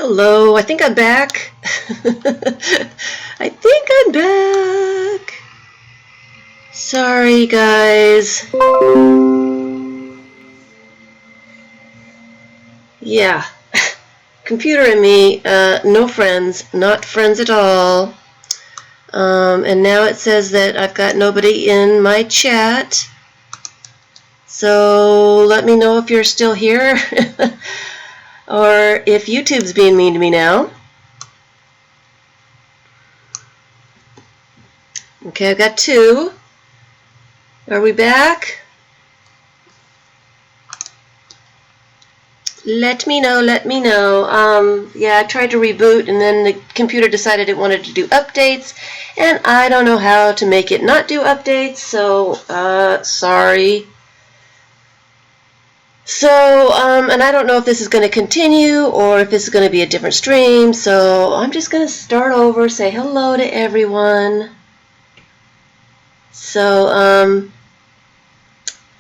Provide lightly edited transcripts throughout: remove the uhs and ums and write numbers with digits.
Hello, I think I'm back. I think I'm back. Sorry, guys. Yeah, computer and me, no friends, not friends at all. And now it says that I've got nobody in my chat. So let me know if you're still here or if YouTube's being mean to me now. Okay, I've got 2. Are we back? Let me know, let me know. Yeah, I tried to reboot and then the computer decided it wanted to do updates, and I don't know how to make it not do updates, so sorry. So, and I don't know if this is going to continue or if this is going to be a different stream, so I'm just going to start over, say hello to everyone. So,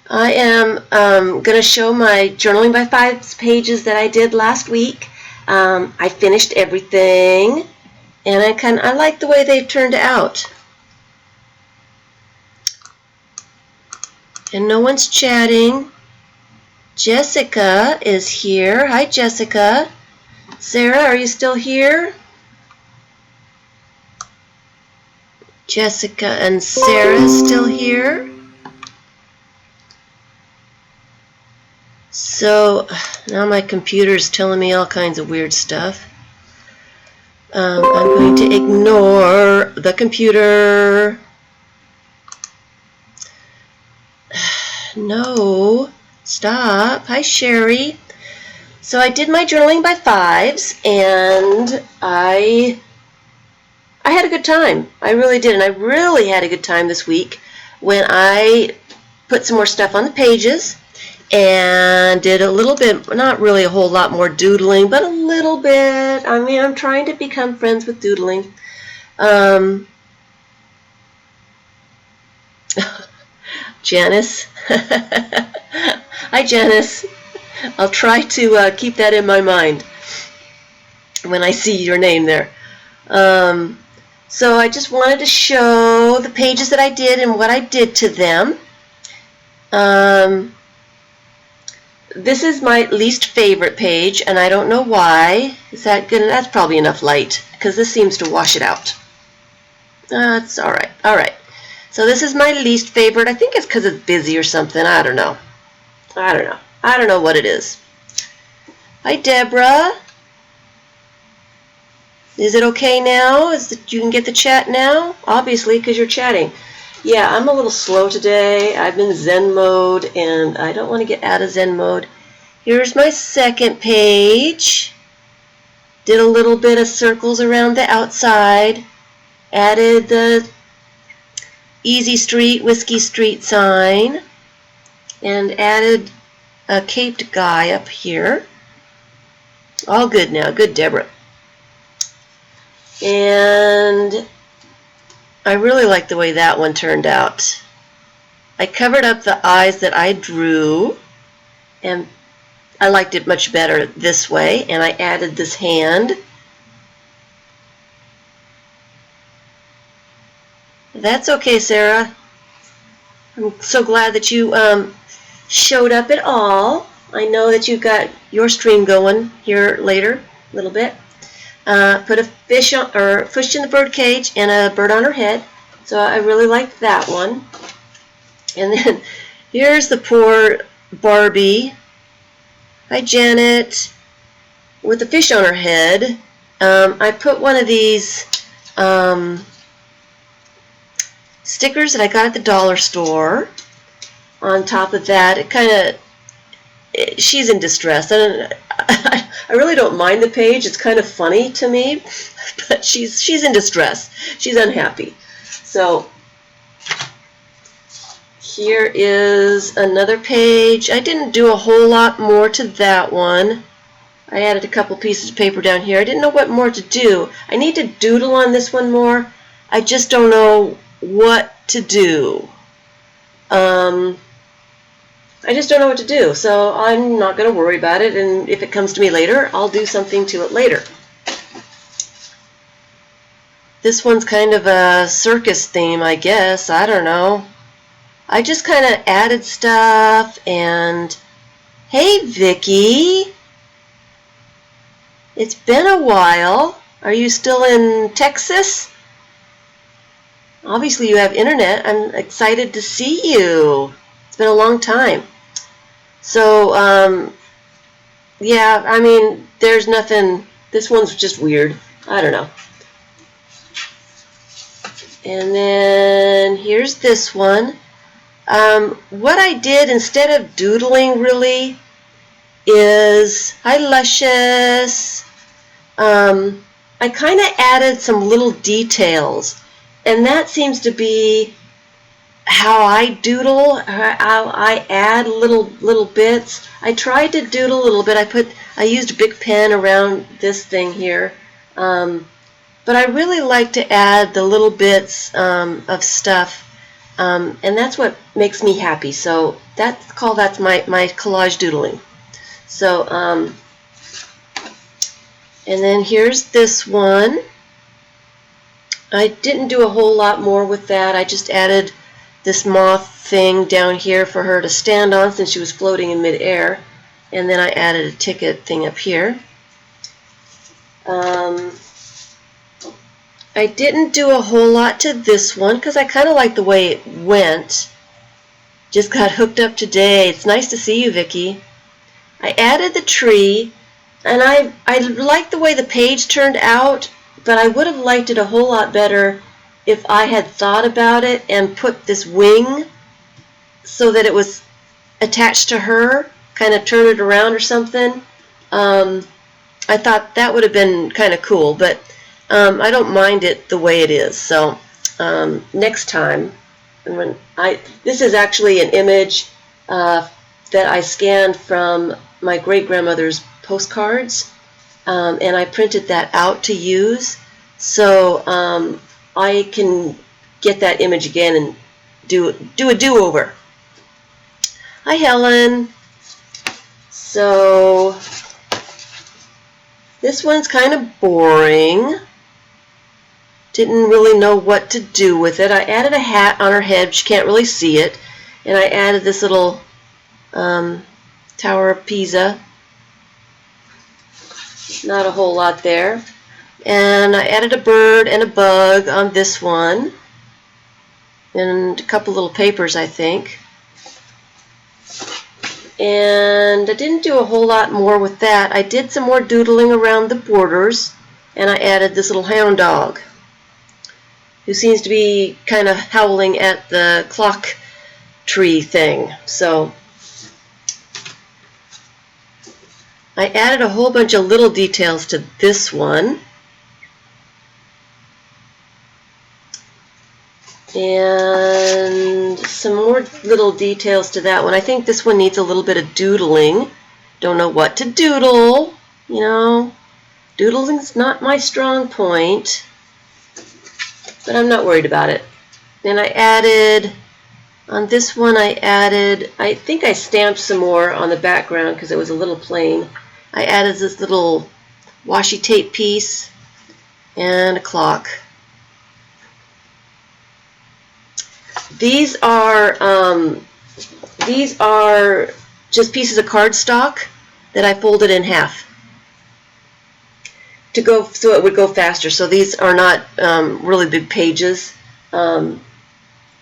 I am going to show my Journaling by 5 pages that I did last week. I finished everything, and I like the way they turned out. And no one's chatting. Jessica is here. Hi, Jessica. Sarah, are you still here? Jessica and Sarah is still here. So now my computer's telling me all kinds of weird stuff. I'm going to ignore the computer. No, stop. Hi, Sherry. So I did my journaling by 5s, and I had a good time. I really did, and I really had a good time this week when I put some more stuff on the pages and did a little bit, not really a whole lot more doodling, but a little bit. I mean, I'm trying to become friends with doodling. Janice. Hi, Janice. I'll try to keep that in my mind when I see your name there. So I just wanted to show the pages that I did and what I did to them. This is my least favorite page, and I don't know why. Is that good? That's probably enough light, because this seems to wash it out. That's all right. All right. So this is my least favorite. I think it's because it's busy or something. I don't know. I don't know what it is. Hi, Deborah. Is it okay now? You can get the chat now? Obviously, because you're chatting. Yeah, I'm a little slow today. I'm in Zen mode, and I don't want to get out of Zen mode. Here's my second page. Did a little bit of circles around the outside. Added the Easy Street, Whiskey Street sign. And added a caped guy up here. All good now. Good, Deborah. And I really like the way that one turned out. I covered up the eyes that I drew, and I liked it much better this way, and I added this hand. That's okay, Sarah. I'm so glad that you showed up at all. I know that you've got your stream going here later, a little bit. Put a fish in the bird cage and a bird on her head. So I really liked that one. And then here's the poor Barbie. Hi, Janet. With the fish on her head. I put one of these stickers that I got at the dollar store on top of that. It kind of, she's in distress. I really don't mind the page. It's kind of funny to me, but she's in distress. She's unhappy. So here is another page. I didn't do a whole lot more to that one. I added a couple pieces of paper down here. I didn't know what more to do. I need to doodle on this one more. I just don't know what to do. I just don't know what to do, so I'm not going to worry about it, and if it comes to me later, I'll do something to it later. This one's kind of a circus theme, I guess. I don't know. I just kind of added stuff, and hey, Vicky. It's been a while. Are you still in Texas? Obviously you have internet. I'm excited to see you. It's been a long time. So, yeah, I mean, there's nothing. This one's just weird. I don't know. And then here's this one. What I did instead of doodling really is, hi Luscious, I kind of added some little details, and that seems to be how I doodle, how I add little bits. I tried to doodle a little bit. I used a big pen around this thing here, but I really like to add the little bits of stuff, and that's what makes me happy. So that's my collage doodling. So and then here's this one. I didn't do a whole lot more with that. I just added this moth thing down here for her to stand on since she was floating in midair, and then I added a ticket thing up here. I didn't do a whole lot to this one because I kind of like the way it went. Just got hooked up today. It's nice to see you, Vicky. I added the tree, and I like the way the page turned out, but I would have liked it a whole lot better if I had thought about it and put this wing so that it was attached to her, kind of turn it around or something. I thought that would have been kind of cool, but I don't mind it the way it is. So next time, this is actually an image that I scanned from my great-grandmother's postcards, and I printed that out to use, so I can get that image again and do a do-over. Hi, Helen. So this one's kind of boring. Didn't really know what to do with it. I added a hat on her head, but you can't really see it, and I added this little Tower of Pisa. Not a whole lot there. And I added a bird and a bug on this one, and a couple little papers, I think. And I didn't do a whole lot more with that. I did some more doodling around the borders, and I added this little hound dog who seems to be kind of howling at the clock tree thing. So I added a whole bunch of little details to this one. And some more little details to that one. I think this one needs a little bit of doodling. Don't know what to doodle. You know, doodling's not my strong point, but I'm not worried about it. And I added, on this one I think I stamped some more on the background because it was a little plain. I added this little washi tape piece and a clock. These are just pieces of cardstock that I folded in half to go so it would go faster. So these are not really big pages. And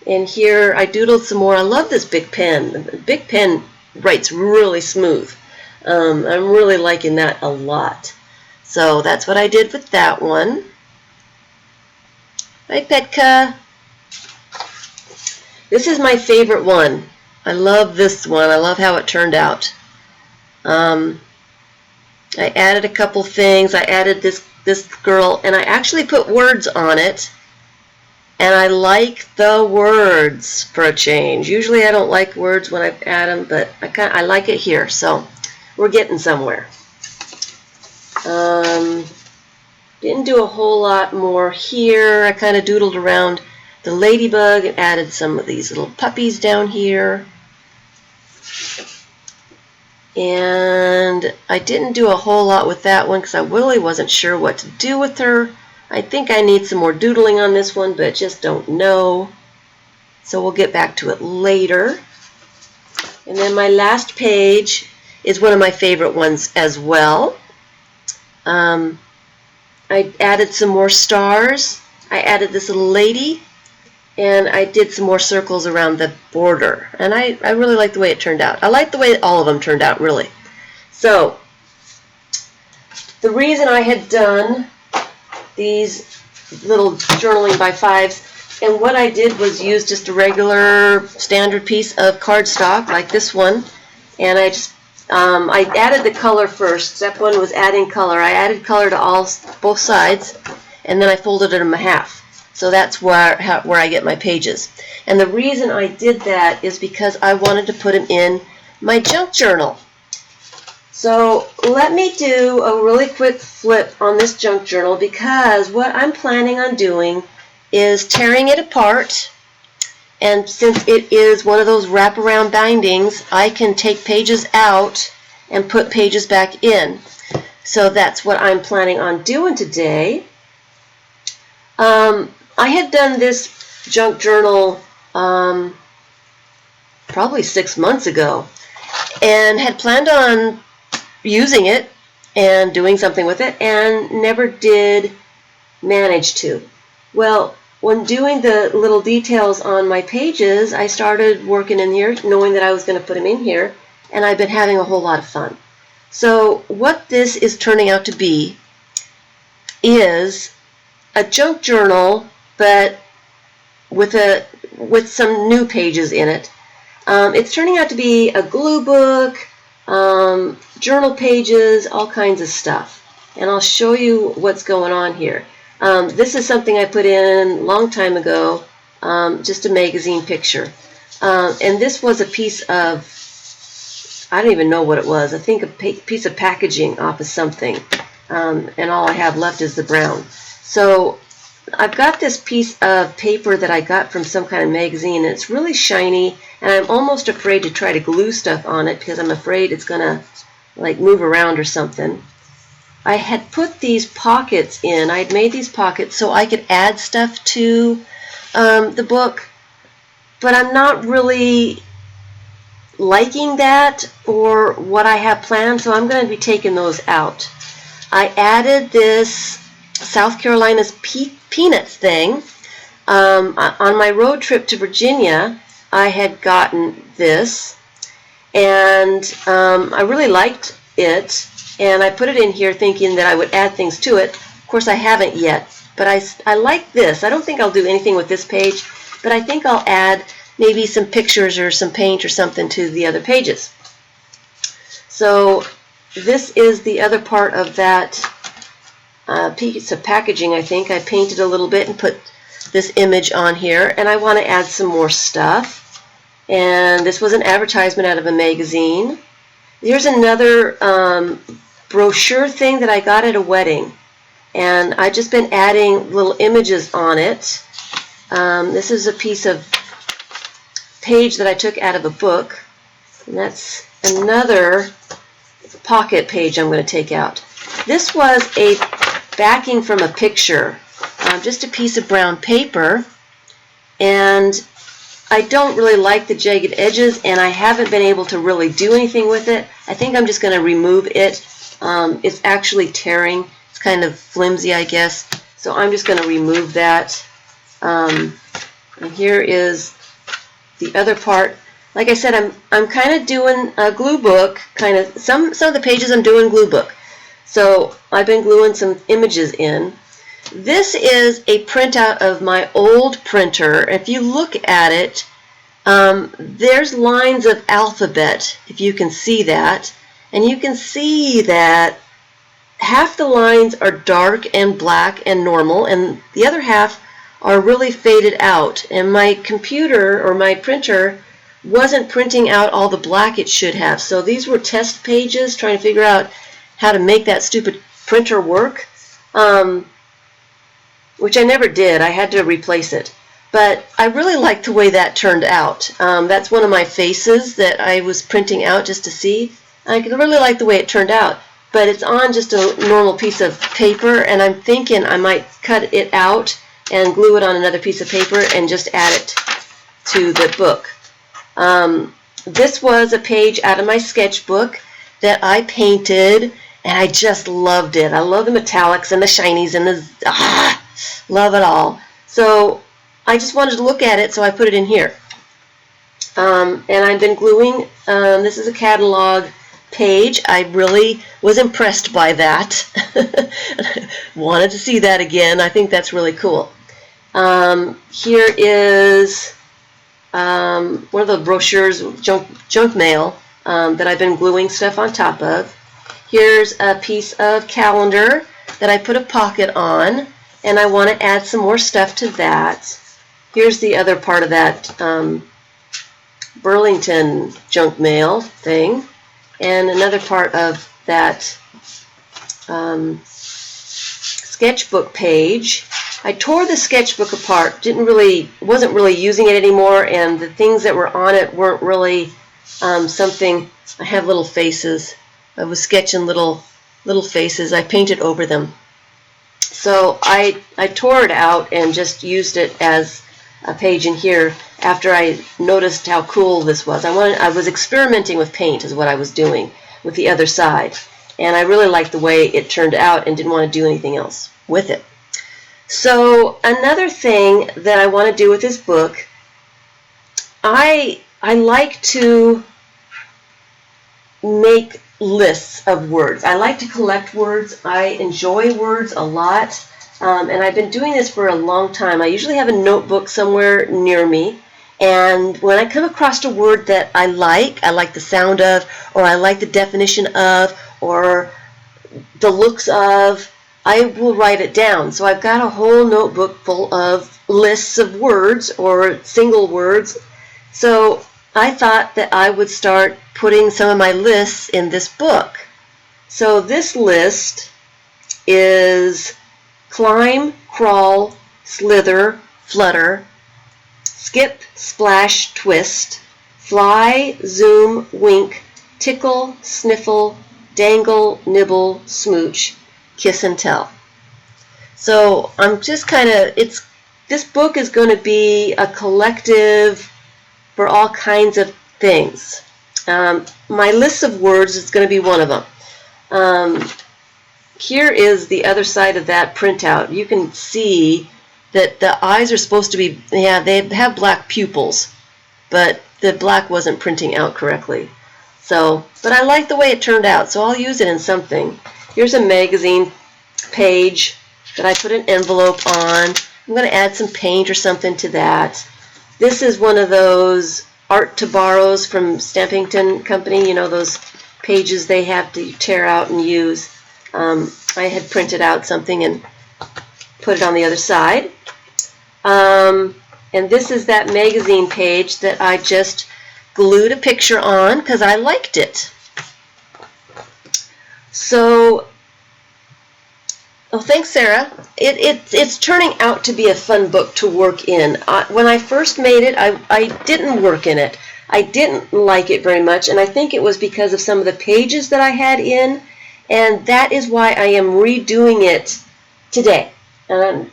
here I doodled some more. I love this big pen. The big pen writes really smooth. I'm really liking that a lot. So that's what I did with that one. Hi, Petka. This is my favorite one. I love this one. I love how it turned out. I added a couple things. I added this girl, and I actually put words on it. And I like the words for a change. Usually I don't like words when I add them, but I like it here. So we're getting somewhere. Didn't do a whole lot more here. I kind of doodled around the ladybug and added some of these little puppies down here. And I didn't do a whole lot with that one because I really wasn't sure what to do with her. I think I need some more doodling on this one, but just don't know. So we'll get back to it later. And then my last page is one of my favorite ones as well. I added some more stars. I added this little lady, and I did some more circles around the border. And I really like the way it turned out. I like the way all of them turned out, really. So the reason I had done these little journaling by fives, and what I did was use just a regular standard piece of cardstock like this one, and I added the color first. Step one was adding color. I added color to both sides, and then I folded them in half. So that's where I get my pages. And the reason I did that is because I wanted to put them in my junk journal. So let me do a really quick flip on this junk journal, because what I'm planning on doing is tearing it apart. And since it is one of those wraparound bindings, I can take pages out and put pages back in. So that's what I'm planning on doing today. I had done this junk journal probably 6 months ago and had planned on using it and doing something with it, and never did manage to. Well, when doing the little details on my pages, I started working in here knowing that I was going to put them in here, and I've been having a whole lot of fun. So what this is turning out to be is a junk journal, but with some new pages in it. It's turning out to be a glue book, journal pages, all kinds of stuff. And I'll show you what's going on here. This is something I put in a long time ago, just a magazine picture. And this was a piece of, I don't even know what it was. I think a piece of packaging off of something. And all I have left is the brown. So I've got this piece of paper that I got from some kind of magazine, and it's really shiny, and I'm almost afraid to try to glue stuff on it because I'm afraid it's going to like move around or something. I had put these pockets in. I had made these pockets so I could add stuff to the book, but I'm not really liking that for what I have planned, so I'm going to be taking those out. I added this South Carolina's peanuts thing. On my road trip to Virginia, I had gotten this, and I really liked it, and I put it in here thinking that I would add things to it. Of course, I haven't yet, but I like this. I don't think I'll do anything with this page, but I think I'll add maybe some pictures or some paint or something to the other pages. So this is the other part of that piece of packaging. I think I painted a little bit and put this image on here, and I want to add some more stuff. And this was an advertisement out of a magazine. Here's another brochure thing that I got at a wedding, and I've just been adding little images on it. This is a piece of page that I took out of a book, and that's another pocket page I'm going to take out. This was a backing from a picture, just a piece of brown paper, and I don't really like the jagged edges, and I haven't been able to really do anything with it. I think I'm just going to remove it. It's actually tearing. It's kind of flimsy, I guess, so I'm just going to remove that. And here is the other part. Like I said, I'm kind of doing a glue book, kind of. Some of the pages I'm doing glue book. So I've been gluing some images in. This is a printout of my old printer. If you look at it, there's lines of alphabet, if you can see that. And you can see that half the lines are dark and black and normal, and the other half are really faded out. And my computer, or my printer, wasn't printing out all the black it should have. So these were test pages trying to figure out how to make that stupid printer work, which I never did. I had to replace it. But I really like the way that turned out. That's one of my faces that I was printing out just to see. I really like the way it turned out, but it's on just a normal piece of paper, and I'm thinking I might cut it out and glue it on another piece of paper and just add it to the book. This was a page out of my sketchbook that I painted, and I just loved it. I love the metallics and the shinies and the love it all. So I just wanted to look at it, so I put it in here. And I've been gluing. This is a catalog page. I really was impressed by that. Wanted to see that again. I think that's really cool. Here is one of the brochures, junk mail, that I've been gluing stuff on top of. Here's a piece of calendar that I put a pocket on, and I want to add some more stuff to that. Here's the other part of that Burlington junk mail thing, and another part of that sketchbook page. I tore the sketchbook apart, wasn't really using it anymore, and the things that were on it weren't really something. I have little faces. I was sketching little faces. I painted over them. So I tore it out and just used it as a page in here after I noticed how cool this was. I was experimenting with paint is what I was doing with the other side, and I really liked the way it turned out and didn't want to do anything else with it. So another thing that I want to do with this book, I like to make lists of words. I like to collect words. I enjoy words a lot. And I've been doing this for a long time. I usually have a notebook somewhere near me, and when I come across a word that I like the sound of, or I like the definition of, or the looks of, I will write it down. So I've got a whole notebook full of lists of words or single words. So I thought that I would start putting some of my lists in this book. So this list is climb, crawl, slither, flutter, skip, splash, twist, fly, zoom, wink, tickle, sniffle, dangle, nibble, smooch, kiss and tell. So I'm just this book is going to be a collective for all kinds of things. My list of words is going to be one of them. Here is the other side of that printout. You can see that the eyes are supposed to be, they have black pupils, but the black wasn't printing out correctly. So, but I like the way it turned out, so I'll use it in something. Here's a magazine page that I put an envelope on. I'm going to add some paint or something to that. This is one of those art to borrows from Stampington Company, you know, those pages they have to tear out and use. I had printed out something and put it on the other side. And this is that magazine page that I just glued a picture on because I liked it. So, oh, thanks, Sarah. It's turning out to be a fun book to work in. When I first made it, I didn't work in it. I didn't like it very much, and I think it was because of some of the pages that I had in, and that is why I am redoing it today. And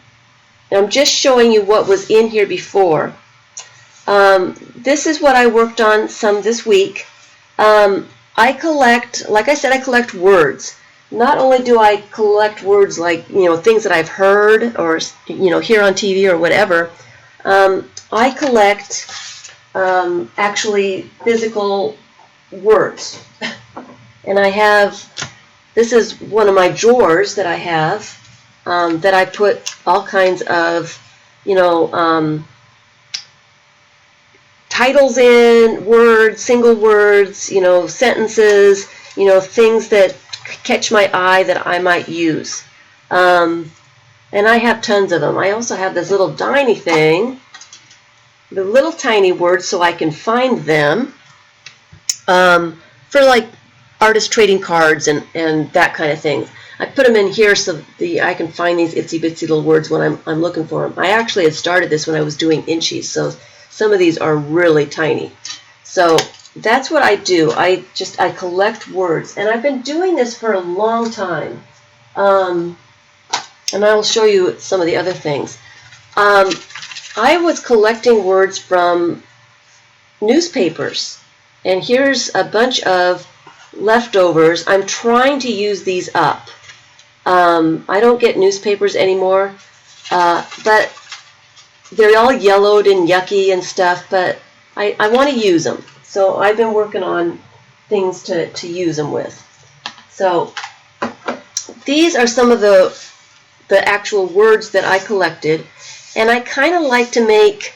I'm just showing you what was in here before. This is what I worked on some this week. I collect, like I said, I collect words. Not only do I collect words like, you know, things that I've heard or, you know, hear on TV or whatever, I collect actually physical words. And I have, this is one of my drawers that I have that I put all kinds of, you know, titles in, words, single words, you know, sentences, you know, things that catch my eye that I might use. And I have tons of them. I also have this little tiny thing, the little tiny words so I can find them for like artist trading cards and that kind of thing. I put them in here so I can find these itsy bitsy little words when I'm looking for them. I actually had started this when I was doing inchies, so some of these are really tiny. So that's what I do. I collect words, and I've been doing this for a long time. And I will show you some of the other things. I was collecting words from newspapers, and here's a bunch of leftovers. I'm trying to use these up. I don't get newspapers anymore, but they're all yellowed and yucky and stuff, but I want to use them. So I've been working on things to use them with. So these are some of the actual words that I collected, and I kind of like to make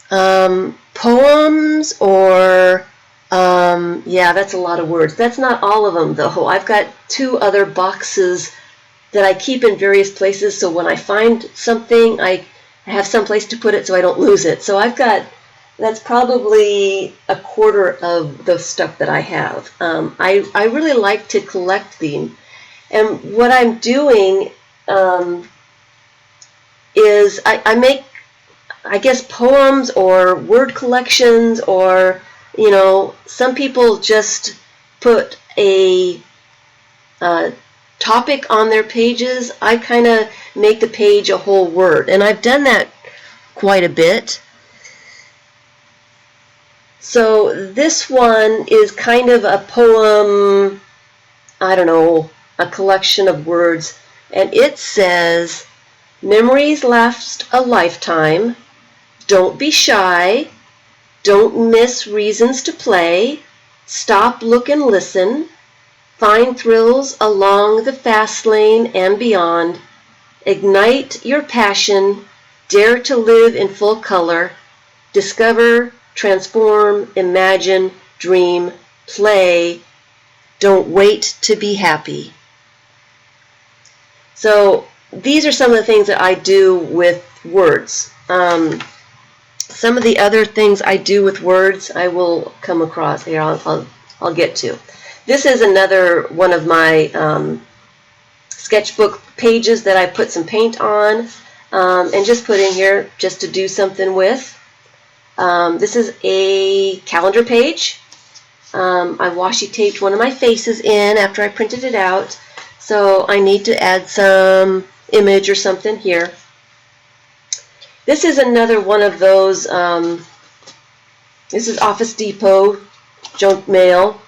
poems, or yeah, that's a lot of words. That's not all of them, though. I've got 2 other boxes that I keep in various places, so when I find something, I have some place to put it so I don't lose it. So that's probably a quarter of the stuff that I have. I really like to collect these, and what I'm doing is I make, I guess, poems or word collections, or, some people just put a topic on their pages. I kind of make the page a whole word, and I've done that quite a bit. So this one is kind of a poem, I don't know, a collection of words, and it says, memories last a lifetime, don't be shy, don't miss reasons to play, stop, look, and listen, find thrills along the fast lane and beyond, ignite your passion, dare to live in full color, discover, transform, imagine, dream, play, don't wait to be happy. So these are some of the things that I do with words. Some of the other things I do with words I will come across here. I'll get to. This is another one of my sketchbook pages that I put some paint on and just put in here just to do something with. This is a calendar page. I washi taped one of my faces in after I printed it out, so I need to add some image or something here. This is another one of those, this is Office Depot junk mail.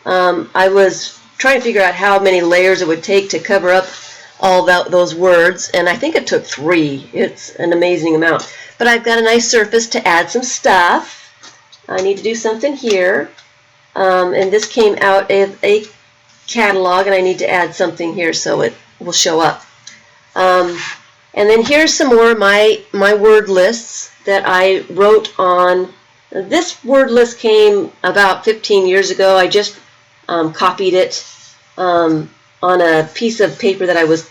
I was trying to figure out how many layers it would take to cover up all those words, and I think it took 3. It's an amazing amount. But I've got a nice surface to add some stuff. I need to do something here. And this came out of a catalog, and I need to add something here so it will show up. And then here's some more of my word lists that I wrote on. This word list came about 15 years ago. I just copied it on a piece of paper that I was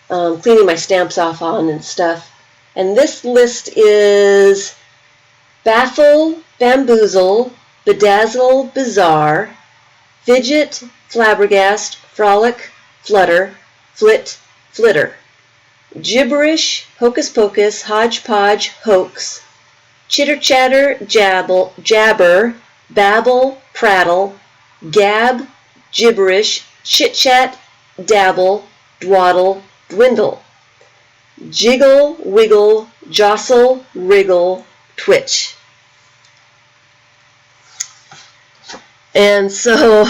cleaning my stamps off on and stuff. And this list is baffle, bamboozle, bedazzle, bizarre, fidget, flabbergast, frolic, flutter, flit, flitter, gibberish, hocus pocus, hodgepodge, hoax, chitter chatter, jabber, babble, prattle, gab, gibberish, chit chat, dabble, dwaddle, dwindle, jiggle, wiggle, jostle, wriggle, twitch. And so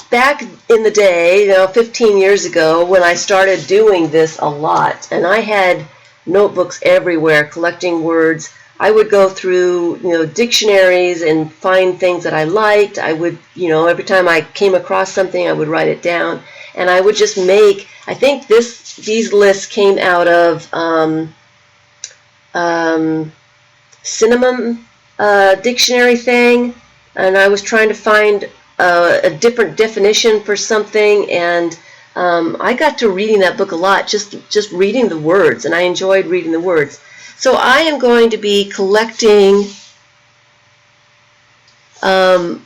back in the day, 15 years ago, when I started doing this a lot, and I had notebooks everywhere collecting words, I would go through, dictionaries and find things that I liked. I would, every time I came across something, I would write it down, and I would just make. I think these lists came out of Cinnamon dictionary thing, and I was trying to find a different definition for something, and I got to reading that book a lot, just reading the words, and I enjoyed reading the words. So I am going to be collecting, doing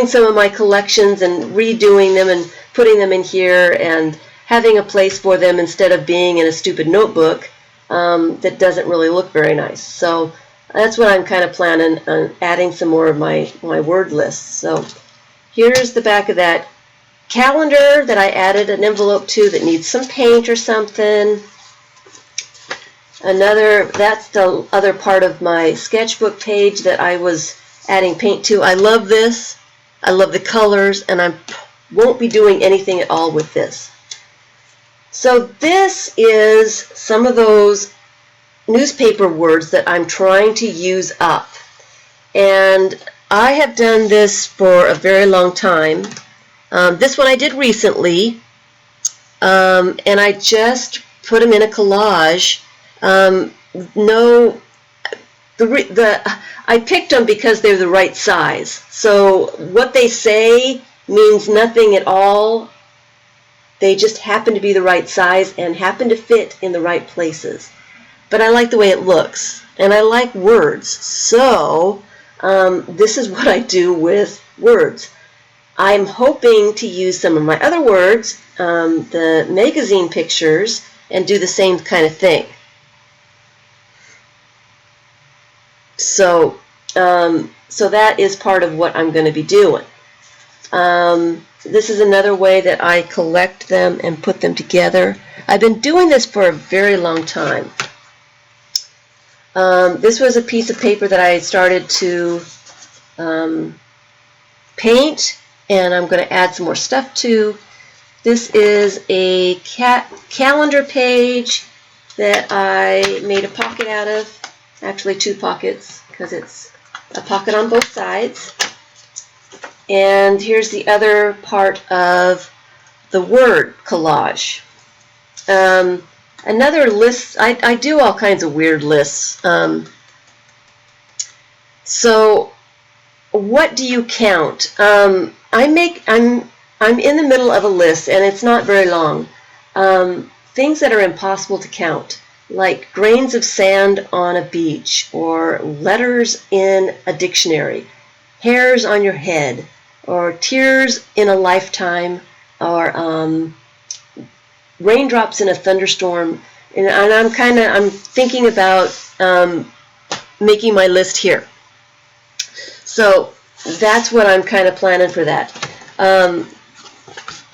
some of my collections and redoing them and putting them in here and having a place for them instead of being in a stupid notebook that doesn't really look very nice. So That's what I'm kind of planning on, adding some more of my word lists. So here's the back of that calendar that I added an envelope to that needs some paint or something. That's the other part of my sketchbook page that I was adding paint to. I love this. I love the colors, and I won't be doing anything at all with this. So this is some of those newspaper words that I'm trying to use up. And I have done this for a very long time. This one I did recently, and I just put them in a collage. I picked them because they're the right size. So what they say means nothing at all. They just happen to be the right size and happen to fit in the right places. But I like the way it looks, and I like words. So this is what I do with words. I'm hoping to use some of my other words, the magazine pictures, and do the same kind of thing. So that is part of what I'm going to be doing. This is another way that I collect them and put them together. I've been doing this for a very long time. This was a piece of paper that I started to paint, and I'm going to add some more stuff to. This is a calendar page that I made a pocket out of. Actually 2 pockets, because it's a pocket on both sides. And here's the other part of the word collage. Another list, I do all kinds of weird lists. So what do you count? I'm in the middle of a list, and it's not very long. Things that are impossible to count, like grains of sand on a beach, or letters in a dictionary, hairs on your head, or tears in a lifetime, or raindrops in a thunderstorm. And I'm thinking about making my list here. So that's what I'm kind of planning for that.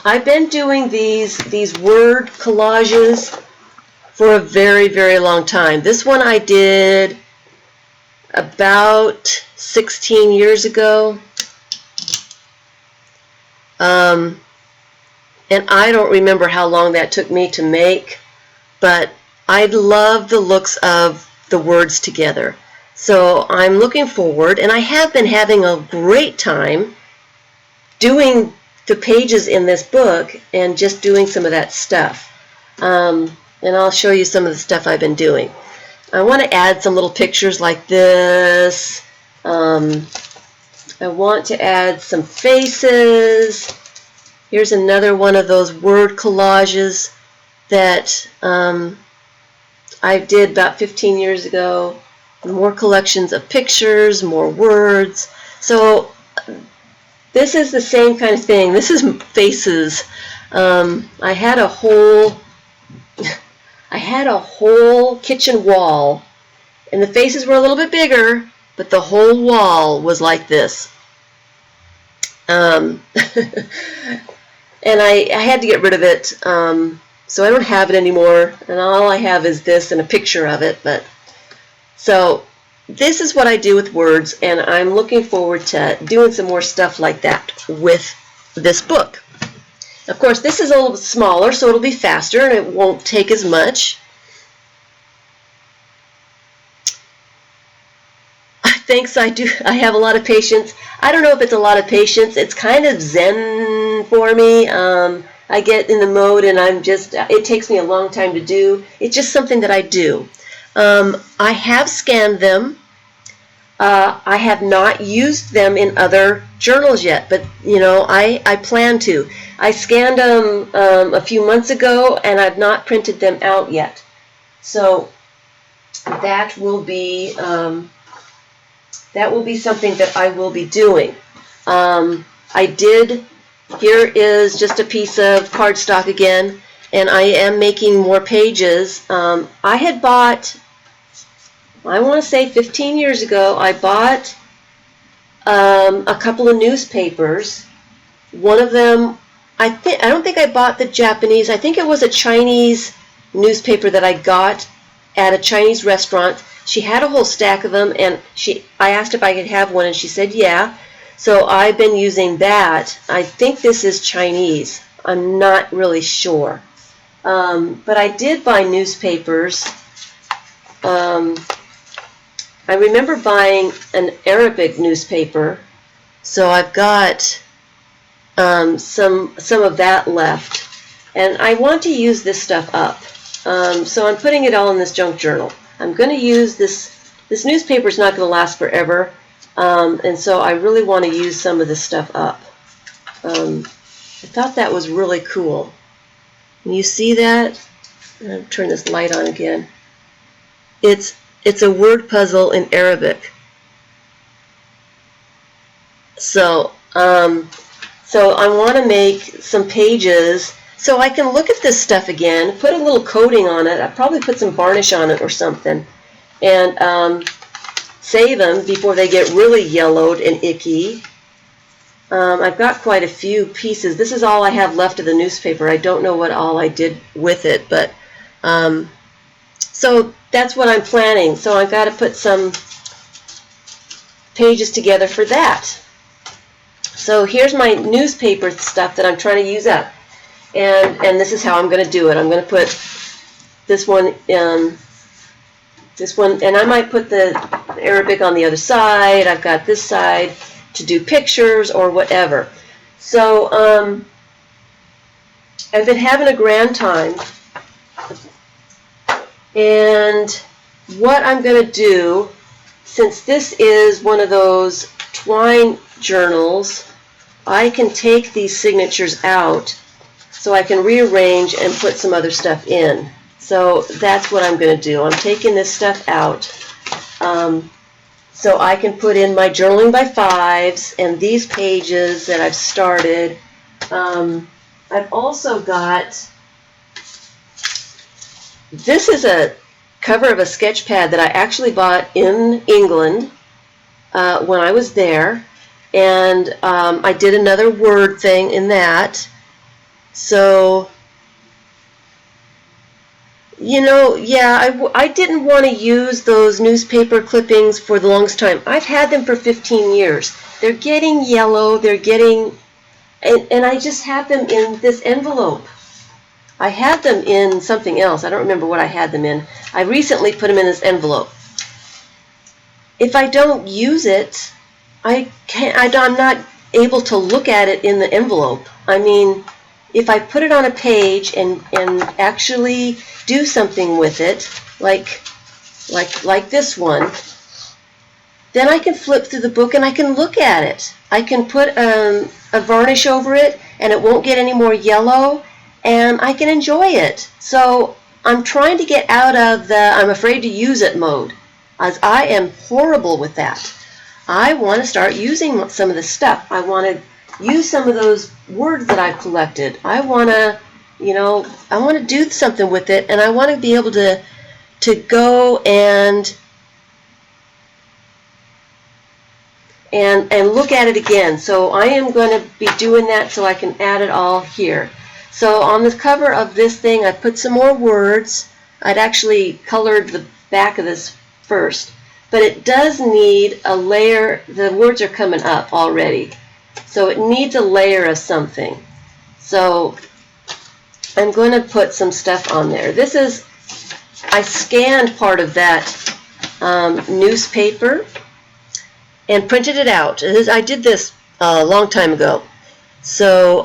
I've been doing these word collages for a very, very long time. This one I did about 16 years ago. And I don't remember how long that took me to make, but I love the looks of the words together. So I'm looking forward, and I have been having a great time doing the pages in this book and just doing some of that stuff. And I'll show you some of the stuff I've been doing. I want to add some little pictures like this. I want to add some faces. Here's another one of those word collages that I did about 15 years ago. More collections of pictures, more words. So this is the same kind of thing. This is faces. I had a whole kitchen wall, and the faces were a little bit bigger, but the whole wall was like this. And I had to get rid of it, so I don't have it anymore, and all I have is this and a picture of it. But so this is what I do with words, and I'm looking forward to doing some more stuff like that with this book. Of course, this is a little bit smaller, so it'll be faster and it won't take as much. Thanks, I have a lot of patience. I don't know if it's a lot of patience. It's kind of zen for me. I get in the mode, and it takes me a long time to do. It's just something that I do. I have scanned them. I have not used them in other journals yet, but I plan to. I scanned them a few months ago, and I've not printed them out yet. So that will be something that I will be doing. Here is just a piece of cardstock again, and I am making more pages. I had bought I want to say 15 years ago, I bought a couple of newspapers. One of them, I don't think I bought the Japanese. I think it was a Chinese newspaper that I got at a Chinese restaurant. She had a whole stack of them, and I asked if I could have one, and she said yeah. So I've been using that. I think this is Chinese. I'm not really sure. But I did buy newspapers. I remember buying an Arabic newspaper, so I've got some of that left, and I want to use this stuff up. So I'm putting it all in this junk journal. I'm going to use this. This newspaper is not going to last forever, and so I really want to use some of this stuff up. I thought that was really cool. Can you see that? I'll turn this light on again. It's a word puzzle in Arabic. So I want to make some pages so I can look at this stuff again, put a little coating on it. I'll probably put some varnish on it or something, and save them before they get really yellowed and icky. I've got quite a few pieces. This is all I have left of the newspaper. I don't know what all I did with it, but so that's what I'm planning. So I've got to put some pages together for that. So here's my newspaper stuff that I'm trying to use up, and this is how I'm going to do it. I'm going to put this one, and I might put the Arabic on the other side. I've got this side to do pictures or whatever. So I've been having a grand time, and what I'm going to do, since this is one of those twine journals, I can take these signatures out so I can rearrange and put some other stuff in. So that's what I'm going to do. I'm taking this stuff out so I can put in my journaling by fives and these pages that I've started. I've also got, this is a cover of a sketch pad that I actually bought in England when I was there, and I did another word thing in that. So, you know, yeah, I didn't want to use those newspaper clippings for the longest time. I've had them for 15 years. They're getting yellow, they're getting, and I just have them in this envelope. I had them in something else. I don't remember what I had them in. I recently put them in this envelope. If I don't use it, I'm not able to look at it in the envelope. I mean, if I put it on a page and actually do something with it, like this one, then I can flip through the book and I can look at it. I can put a varnish over it and it won't get any more yellow, and I can enjoy it. So I'm trying to get out of the I'm afraid to use it mode, as I am horrible with that. I want to start using some of this stuff. I want to use some of those words that I've collected. I want to, I want to do something with it, and I want to be able to go and look at it again. So I am going to be doing that so I can add it all here. So on the cover of this thing, I put some more words. I'd actually colored the back of this first, but it does need a layer. The words are coming up already, so it needs a layer of something. So I'm going to put some stuff on there. This is, I scanned part of that newspaper and printed it out. I did this a long time ago. So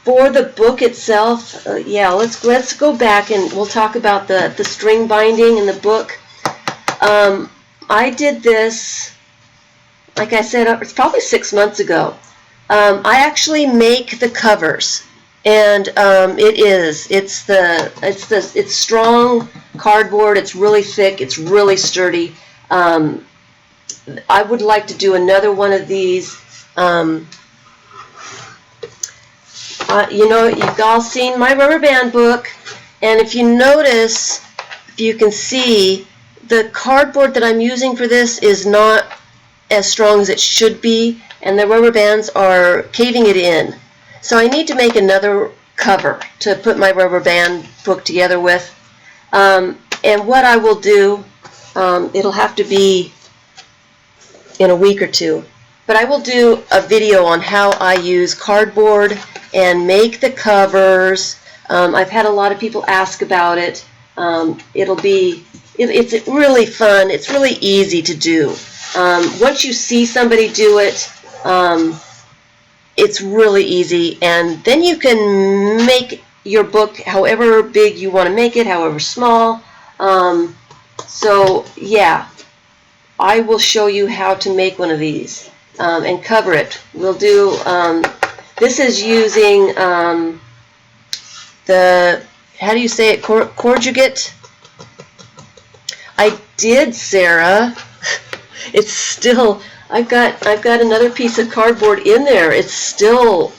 for the book itself, yeah, let's go back and we'll talk about the string binding in the book. I did this, like I said, it's probably 6 months ago. I actually make the covers, and it's strong cardboard. It's really thick. It's really sturdy. I would like to do another one of these. You know, you've all seen my rubber band book, and if you notice, if you can see, the cardboard that I'm using for this is not as strong as it should be, and the rubber bands are caving it in. So I need to make another cover to put my rubber band book together with. And what I will do, it'll have to be in a week or two, but I will do a video on how I use cardboard and make the covers. I've had a lot of people ask about it. It's really fun. It's really easy to do. Once you see somebody do it, it's really easy, and then you can make your book however big you want to make it, however small. So yeah, I will show you how to make one of these and cover it. We'll do, this is using the, how do you say it, conjugate? I did, Sarah. It's still, I've got another piece of cardboard in there. It's still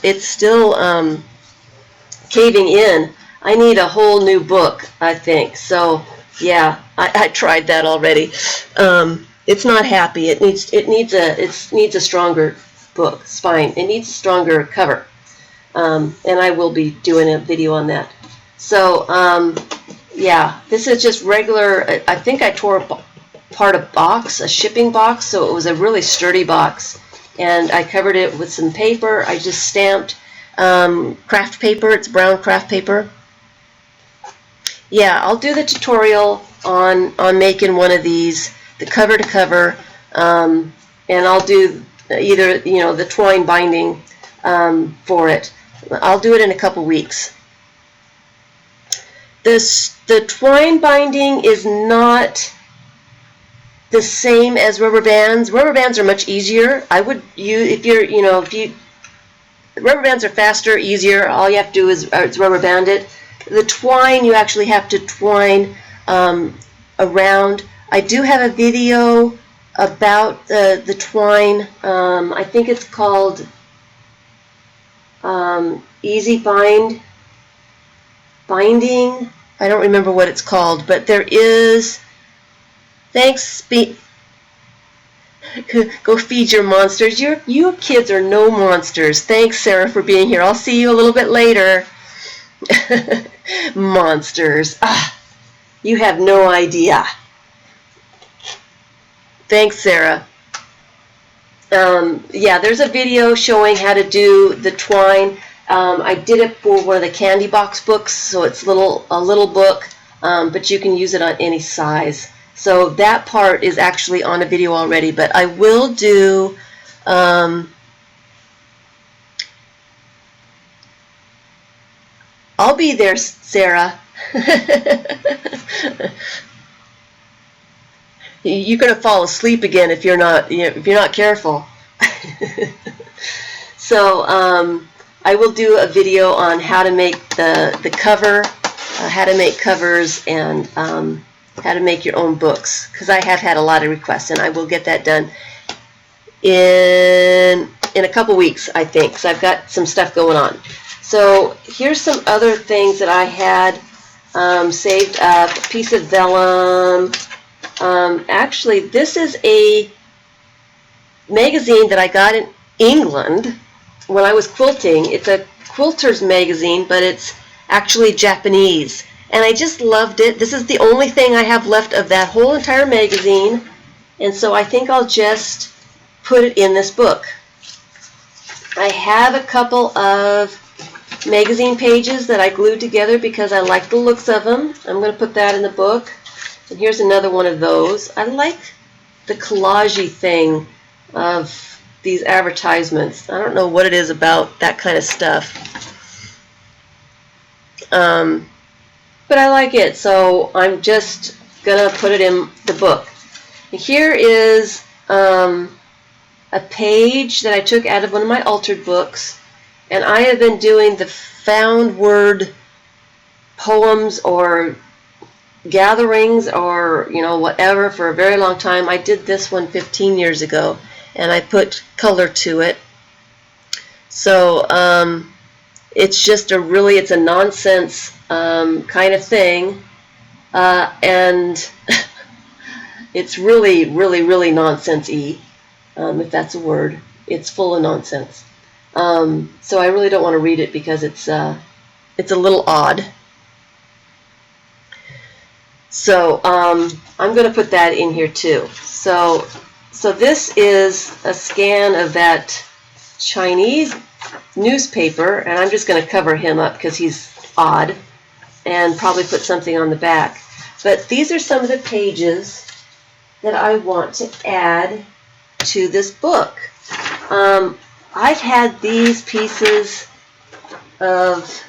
caving in. I need a whole new book, I think. So yeah, I tried that already. It's not happy. It needs a stronger book spine. It needs a stronger cover, and I will be doing a video on that. So yeah, this is just regular. I think I tore apart a box, a shipping box, so it was a really sturdy box, and I covered it with some paper. I just stamped craft paper. It's brown craft paper. Yeah, I'll do the tutorial on making one of these, the cover to cover, and I'll do either, you know, the twine binding for it. I'll do it in a couple weeks. The twine binding is not the same as rubber bands. Rubber bands are much easier. I would use, if you're, you know, rubber bands are faster, easier. All you have to do is rubber band it. The twine, you actually have to twine around. I do have a video about the twine. I think it's called Easy Binding. I don't remember what it's called, but there is. Thanks. Go feed your monsters. You kids are no monsters. Thanks, Sarah, for being here. I'll see you a little bit later. Monsters. Ah, you have no idea. Thanks, Sarah. Yeah, there's a video showing how to do the twine. I did it for one of the candy box books, so it's a little book, but you can use it on any size. So that part is actually on a video already, but I will do I'll be there, Sarah. You're gonna fall asleep again if you're not careful. So I will do a video on how to make the cover, how to make covers, and how to make your own books, because I have had a lot of requests, and I will get that done in a couple weeks, I think, because I've got some stuff going on. So here's some other things that I had saved up. A piece of vellum. Actually, this is a magazine that I got in England when I was quilting. It's a quilter's magazine, but it's actually Japanese. And I just loved it. This is the only thing I have left of that whole entire magazine. And so I think I'll just put it in this book. I have a couple of magazine pages that I glued together because I like the looks of them. I'm going to put that in the book. And here's another one of those. I like the collage-y thing of these advertisements. I don't know what it is about that kind of stuff. But I like it, so I'm just going to put it in the book. Here is a page that I took out of one of my altered books, and I have been doing the found word poems or gatherings or, you know, whatever for a very long time. I did this one 15 years ago, and I put color to it. So it's just it's a nonsense kind of thing, and it's really, really, really nonsense-y, if that's a word. It's full of nonsense. So I really don't want to read it because it's a little odd. So I'm going to put that in here too. So this is a scan of that Chinese newspaper, and I'm just going to cover him up because he's odd, and probably put something on the back. But these are some of the pages that I want to add to this book. I've had these pieces of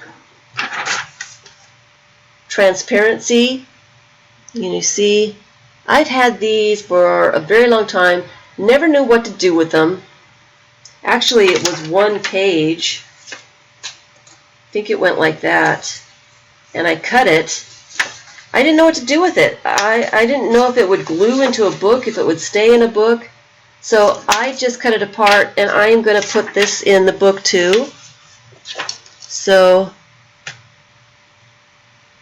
transparency. You see, I've had these for a very long time. Never knew what to do with them. Actually, it was one page. I think it went like that. And I cut it. I didn't know what to do with it. I didn't know if it would glue into a book, if it would stay in a book. So I just cut it apart, and I am going to put this in the book too. So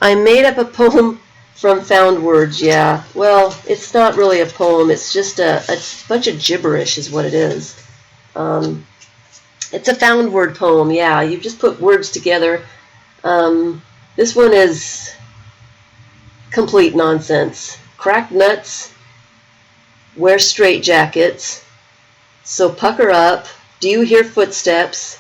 I made up a poem from found words, yeah. Well, it's not really a poem. It's just a bunch of gibberish is what it is. It's a found word poem, yeah. You just put words together. This one is complete nonsense. Crack nuts, wear straight jackets, so pucker up, do you hear footsteps?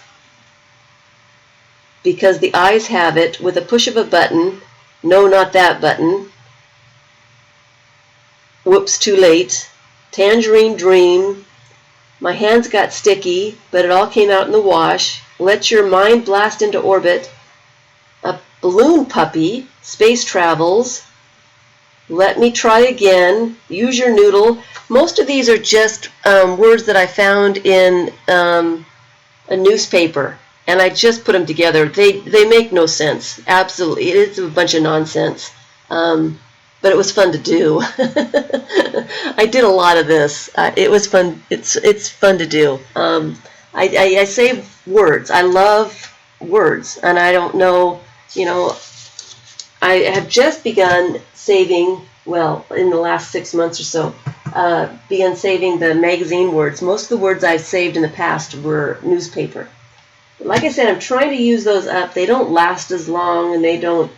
Because the eyes have it, with a push of a button, no, not that button. Whoops, too late. Tangerine dream. My hands got sticky, but it all came out in the wash. Let your mind blast into orbit. A balloon puppy. Space travels. Let me try again. Use your noodle. Most of these are just words that I found in a newspaper, and I just put them together. They make no sense. Absolutely, it is a bunch of nonsense. But it was fun to do. I did a lot of this. It was fun. It's fun to do. I save words. I love words, and I don't know. I have just begun saving. Well, in the last 6 months or so, begun saving the magazine words. Most of the words I've saved in the past were newspaper. Like I said, I'm trying to use those up. They don't last as long, and they don't,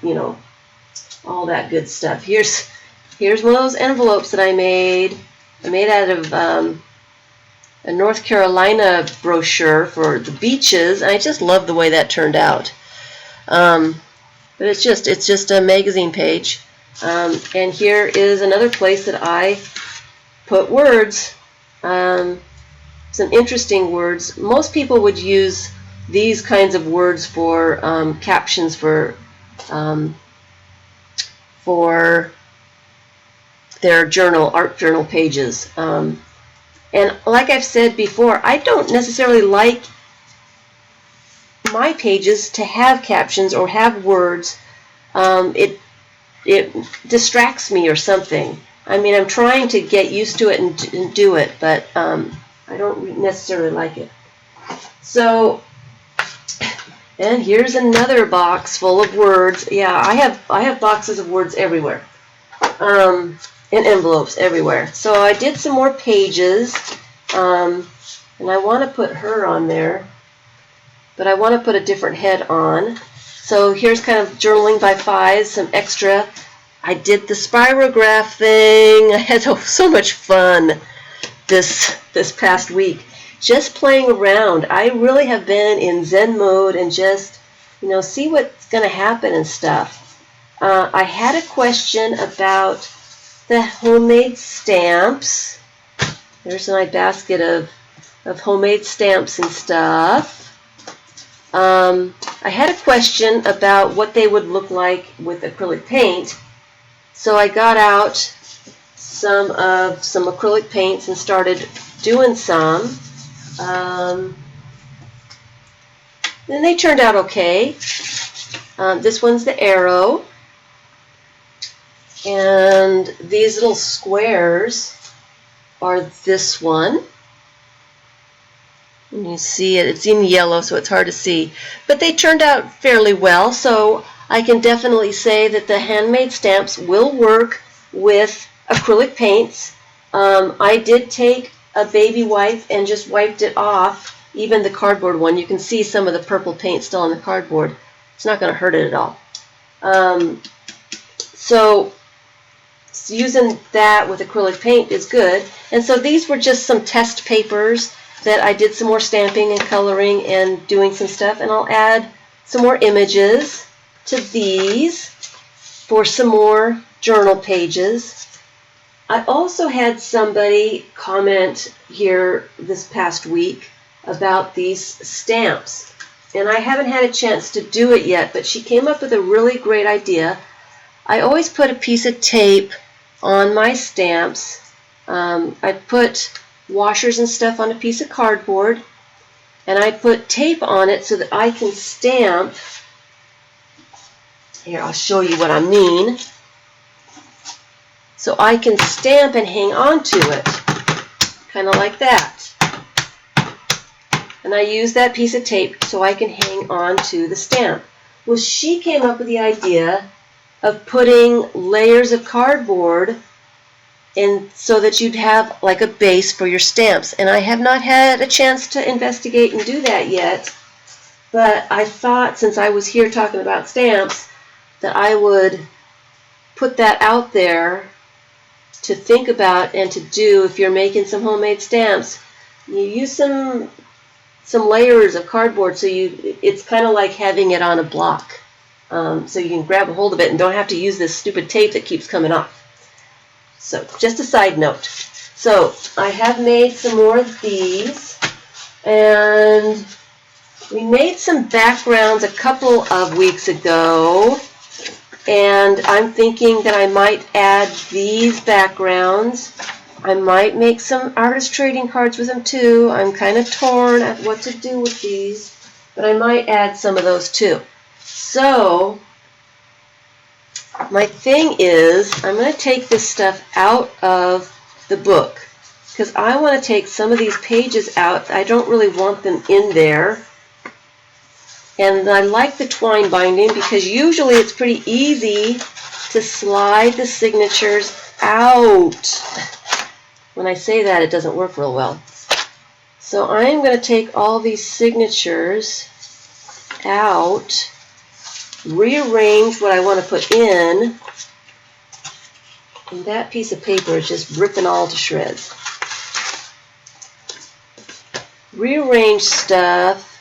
all that good stuff. Here's one of those envelopes that I made. I made out of a North Carolina brochure for the beaches, and I just love the way that turned out. But it's just a magazine page. And here is another place that I put words, some interesting words. Most people would use these kinds of words for captions for their art journal pages. And like I've said before, I don't necessarily like my pages to have captions or have words. It distracts me or something. I mean, I'm trying to get used to it and do it, but I don't necessarily like it. So, and here's another box full of words. Yeah, I have boxes of words everywhere, and envelopes everywhere. So I did some more pages, and I want to put her on there, but I want to put a different head on. So here's kind of journaling by fives, some extra. I did the spirograph thing. I had so much fun this past week, just playing around. I really have been in Zen mode and just, see what's going to happen and stuff. I had a question about the homemade stamps. There's my basket of homemade stamps and stuff. I had a question about what they would look like with acrylic paint. So I got out some acrylic paints and started doing some. And they turned out okay. This one's the arrow. And these little squares are this one. You see it, it's in yellow, so it's hard to see. But they turned out fairly well, so I can definitely say that the handmade stamps will work with acrylic paints. I did take a baby wipe and just wiped it off, even the cardboard one. You can see some of the purple paint still on the cardboard. It's not going to hurt it at all. So using that with acrylic paint is good. And so these were just some test papers that I did some more stamping and coloring and doing some stuff. And I'll add some more images to these for some more journal pages. I also had somebody comment here this past week about these stamps. And I haven't had a chance to do it yet, but she came up with a really great idea. I always put a piece of tape on my stamps. I put washers and stuff on a piece of cardboard, and I put tape on it so that I can stamp. Here, I'll show you what I mean. So I can stamp and hang on to it, kind of like that. And I use that piece of tape so I can hang on to the stamp. Well, she came up with the idea of putting layers of cardboard in so that you'd have like a base for your stamps. And I have not had a chance to investigate and do that yet, but I thought since I was here talking about stamps that I would put that out there to think about and to do if you're making some homemade stamps. You use some layers of cardboard so it's kind of like having it on a block. So you can grab a hold of it and don't have to use this stupid tape that keeps coming off. So just a side note. So I have made some more of these, and we made some backgrounds a couple of weeks ago, and I'm thinking that I might add these backgrounds. I might make some artist trading cards with them too. I'm kind of torn at what to do with these, but I might add some of those too. So my thing is, I'm going to take this stuff out of the book because I want to take some of these pages out. I don't really want them in there. And I like the twine binding because usually it's pretty easy to slide the signatures out. When I say that, it doesn't work real well. So I'm going to take all these signatures out, rearrange what I want to put in, and that piece of paper is just ripping all to shreds. Rearrange stuff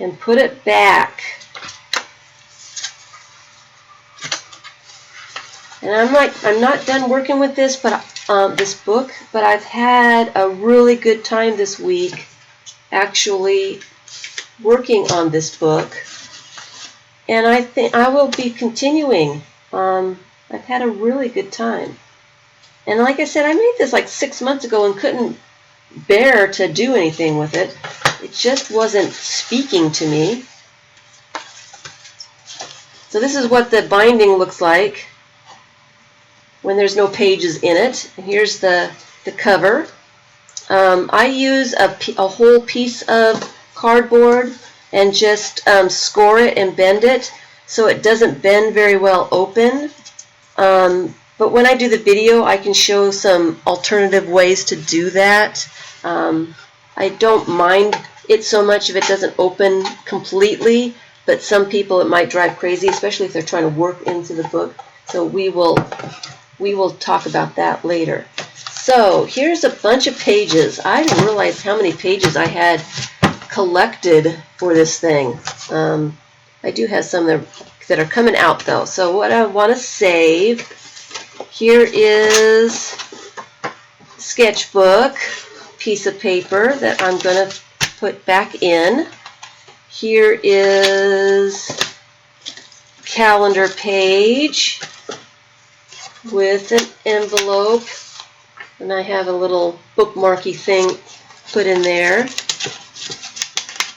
and put it back. And I'm not done working with this, but this book, but I've had a really good time this week actually working on this book, and I think I will be continuing. I've had a really good time, and like I said, I made this like 6 months ago and couldn't bear to do anything with it. It just wasn't speaking to me. So this is what the binding looks like when there's no pages in it. And here's the cover. I use a whole piece of cardboard and just score it and bend it so it doesn't bend very well open. But when I do the video, I can show some alternative ways to do that. I don't mind it so much if it doesn't open completely, but some people it might drive crazy, especially if they're trying to work into the book. So we will talk about that later. So here's a bunch of pages. I didn't realize how many pages I had collected for this thing. I do have some that are coming out though. So what I want to save, here is sketchbook piece of paper that I'm going to put back in. Here is calendar page with an envelope, and I have a little bookmarky thing put in there,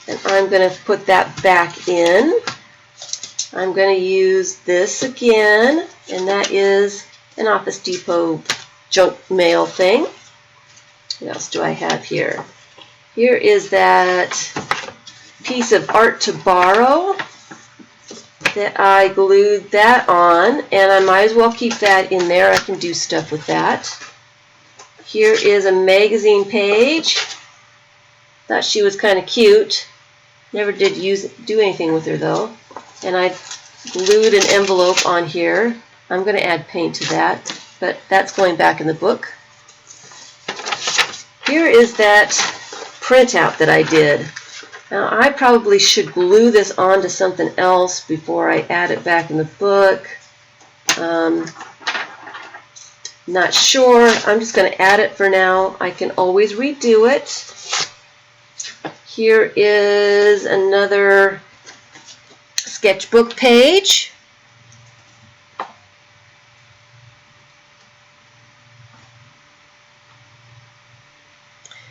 and I'm going to put that back in. I'm going to use this again, and that is an Office Depot junk mail thing. What else do I have here? Here is that piece of art to borrow that I glued that on, and I might as well keep that in there. I can do stuff with that. Here is a magazine page. Thought she was kind of cute. Never did do anything with her though. And I glued an envelope on here. I'm going to add paint to that, but that's going back in the book. Here is that printout that I did. Now I probably should glue this onto something else before I add it back in the book. Not sure. I'm just going to add it for now. I can always redo it. Here is another sketchbook page.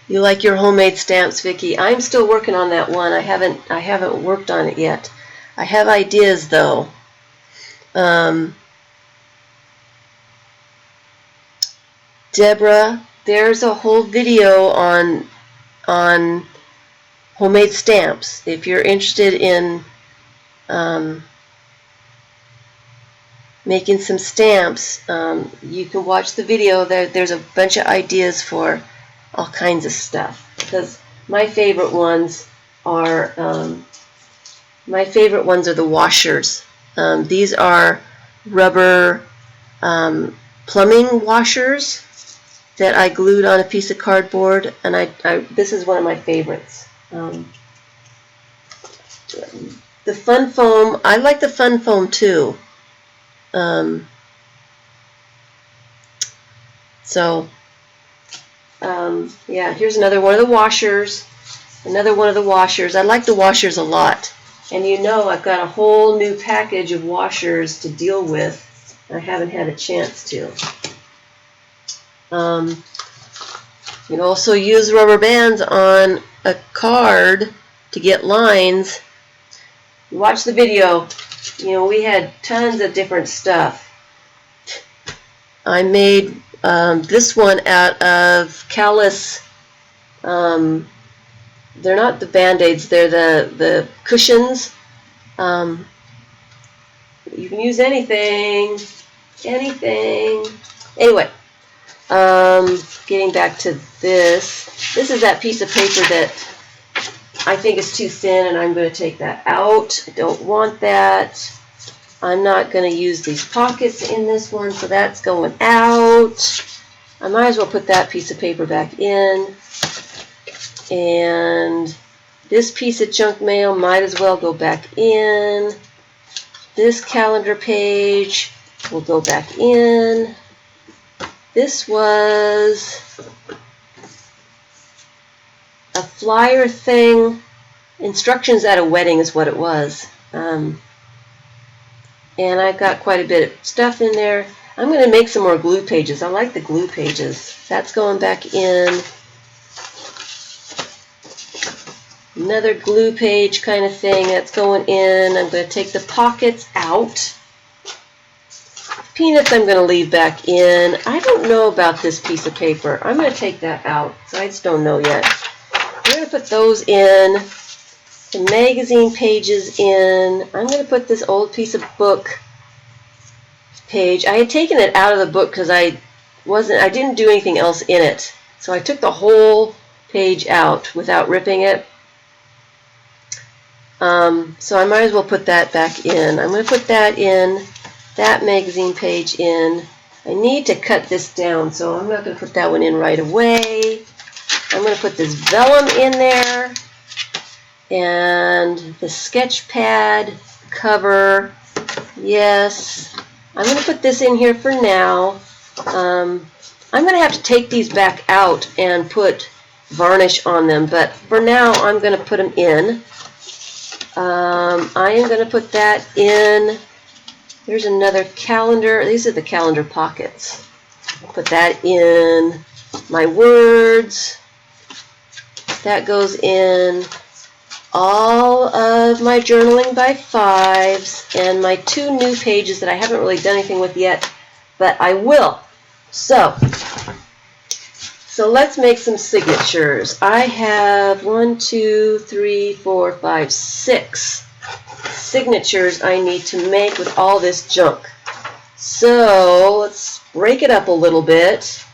You like your homemade stamps, Vicki? I'm still working on that one. I haven't worked on it yet. I have ideas though. Deborah, there's a whole video on homemade stamps. If you're interested in making some stamps, you can watch the video. There's a bunch of ideas for all kinds of stuff, because my favorite ones are the washers. These are rubber plumbing washers that I glued on a piece of cardboard, and this is one of my favorites. The fun foam, I like the fun foam too. Yeah, here's another one of the washers. Another one of the washers. I like the washers a lot. And you know I've got a whole new package of washers to deal with. I haven't had a chance to. You can also use rubber bands on a card to get lines. You watch the video. You know, we had tons of different stuff. I made this one out of callus. They're not the Band-Aids, they're the cushions. You can use anything. Anyway, getting back to this. This is that piece of paper that I think is too thin, and I'm going to take that out. I don't want that. I'm not going to use these pockets in this one, so that's going out. I might as well put that piece of paper back in. And this piece of junk mail might as well go back in. This calendar page will go back in. This was a flyer thing. Instructions at a wedding is what it was. And I've got quite a bit of stuff in there. I'm going to make some more glue pages. I like the glue pages. That's going back in. Another glue page kind of thing that's going in. I'm going to take the pockets out. Peanuts I'm going to leave back in. I don't know about this piece of paper. I'm going to take that out, so I just don't know yet. I'm going to put those in. The magazine pages in. I'm going to put this old piece of book page. I had taken it out of the book because I didn't do anything else in it. So I took the whole page out without ripping it. So I might as well put that back in. I'm going to put that in, that magazine page in. I need to cut this down, so I'm not going to put that one in right away. I'm going to put this vellum in there, and the sketch pad cover. Yes, I'm going to put this in here for now. I'm going to have to take these back out and put varnish on them, but for now I'm going to put them in. I am going to put that in. There's another calendar. These are the calendar pockets. Put that in. My words. That goes in. All of my journaling by fives and my 2 new pages that I haven't really done anything with yet, but I will. So so let's make some signatures. I have 1, 2, 3, 4, 5, 6 signatures I need to make with all this junk. So let's break it up a little bit.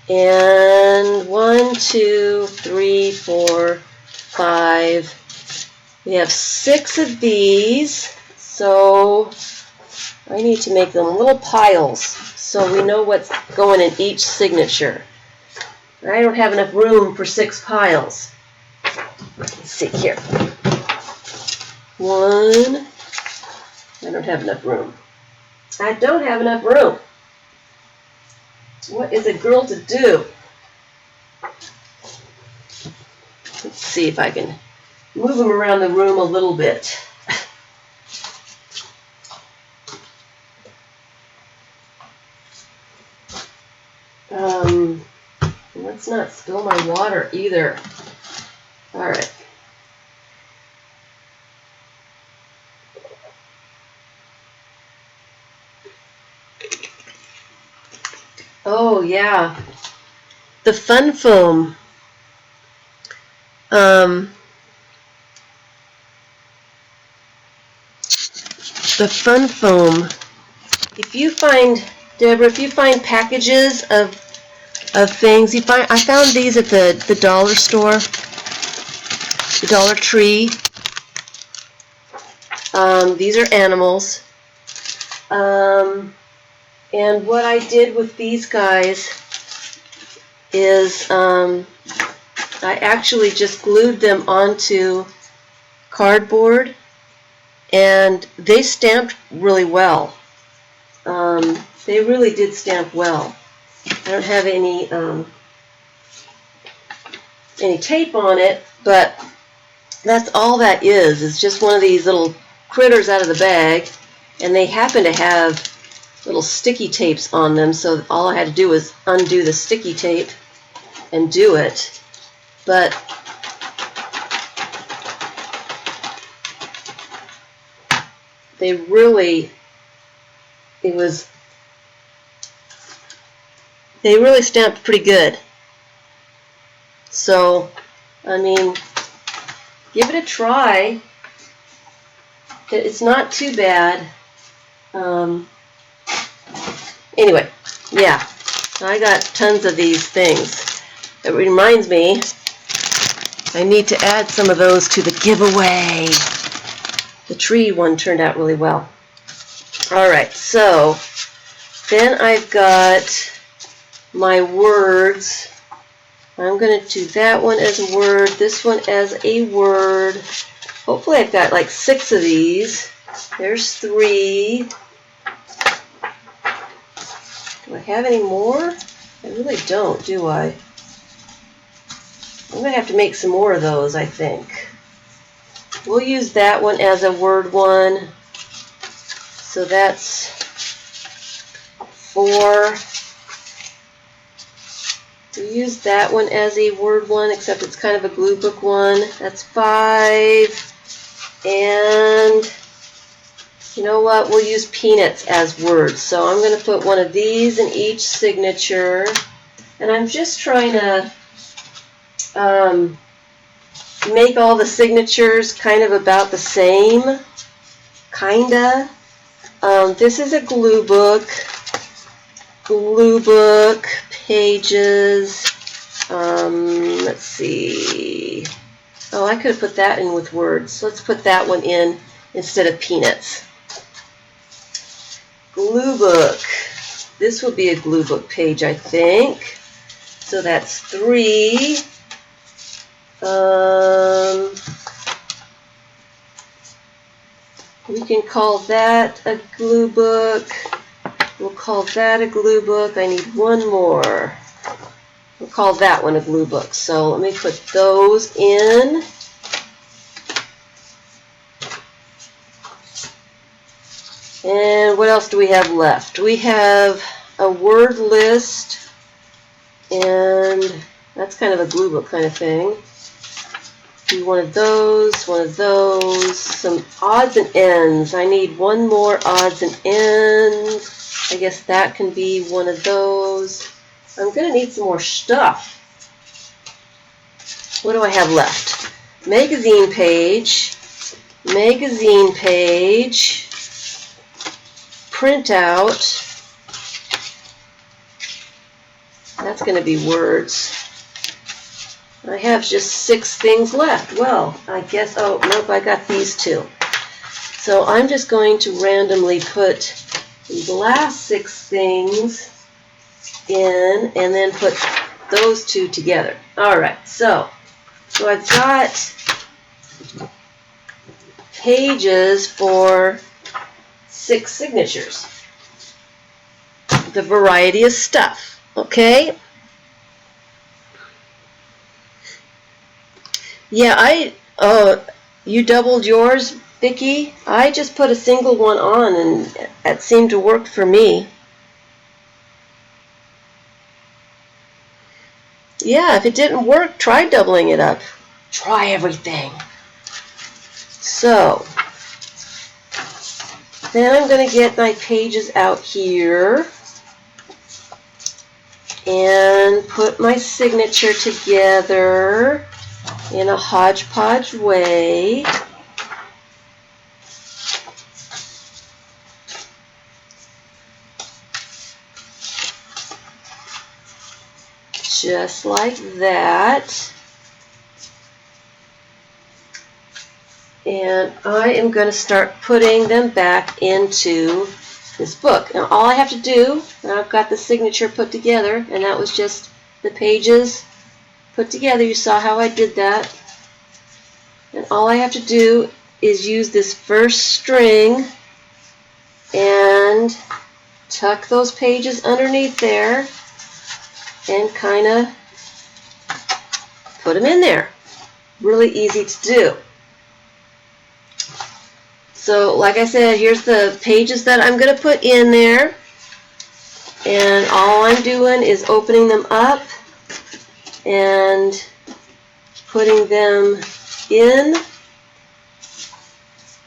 And 1, 2, 3, 4, 5. We have 6 of these. So I need to make them little piles so we know what's going in each signature. I don't have enough room for 6 piles. Let's see here. 1. I don't have enough room. I don't have enough room. What is a girl to do? Let's see if I can move them around the room a little bit. Let's not spill my water either. All right. Oh, yeah. The fun foam. The fun foam. If you find, Deborah, if you find packages of things, I found these at the dollar store, the Dollar Tree. These are animals. And what I did with these guys is I actually just glued them onto cardboard, and they stamped really well. They really did stamp well. I don't have any tape on it, but that's all that is. It's just one of these little critters out of the bag, and they happen to have little sticky tapes on them, so all I had to do was undo the sticky tape and do it. But they really stamped pretty good. So, I mean, give it a try. It's not too bad. Anyway, yeah, I got tons of these things. It reminds me, I need to add some of those to the giveaway. The tree one turned out really well. All right, so then I've got my words. I'm going to do that one as a word, this one as a word. Hopefully I've got like 6 of these. There's 3. Do I have any more? I really don't, do I? I'm going to have to make some more of those, I think. We'll use that one as a word one. So that's 4. We use that one as a word one, except it's kind of a glue book one. That's 5. And you know what? We'll use peanuts as words. So I'm going to put one of these in each signature. And I'm just trying to make all the signatures kind of about the same. Kinda. This is a glue book. Glue book. Pages. Let's see. Oh, I could have put that in with words. Let's put that one in instead of peanuts. Glue book. This will be a glue book page, I think. So that's 3. We can call that a glue book. We'll call that a glue book. I need one more. We'll call that one a glue book. So let me put those in. And what else do we have left? We have a word list, and that's kind of a glue book kind of thing. Do one of those, some odds and ends. I need one more odds and ends. I guess that can be one of those. I'm going to need some more stuff. What do I have left? Magazine page, printout. That's going to be words. I have just 6 things left. Well, I guess, oh, nope, I got these 2. So I'm just going to randomly put the last 6 things in and then put those 2 together. All right, so I've got pages for 6 signatures. The variety of stuff, okay? Yeah, you doubled yours, Vicki? I just put a single one on and it seemed to work for me. Yeah, if it didn't work, try doubling it up. Try everything. So, then I'm going to get my pages out here and put my signature together in a hodgepodge way. Just like that. And I am going to start putting them back into this book. Now all I have to do, and I've got the signature put together, and that was just the pages put together. You saw how I did that. And all I have to do is use this first string and tuck those pages underneath there and kind of put them in there. Really easy to do. So like I said, here's the pages that I'm going to put in there, and all I'm doing is opening them up and putting them in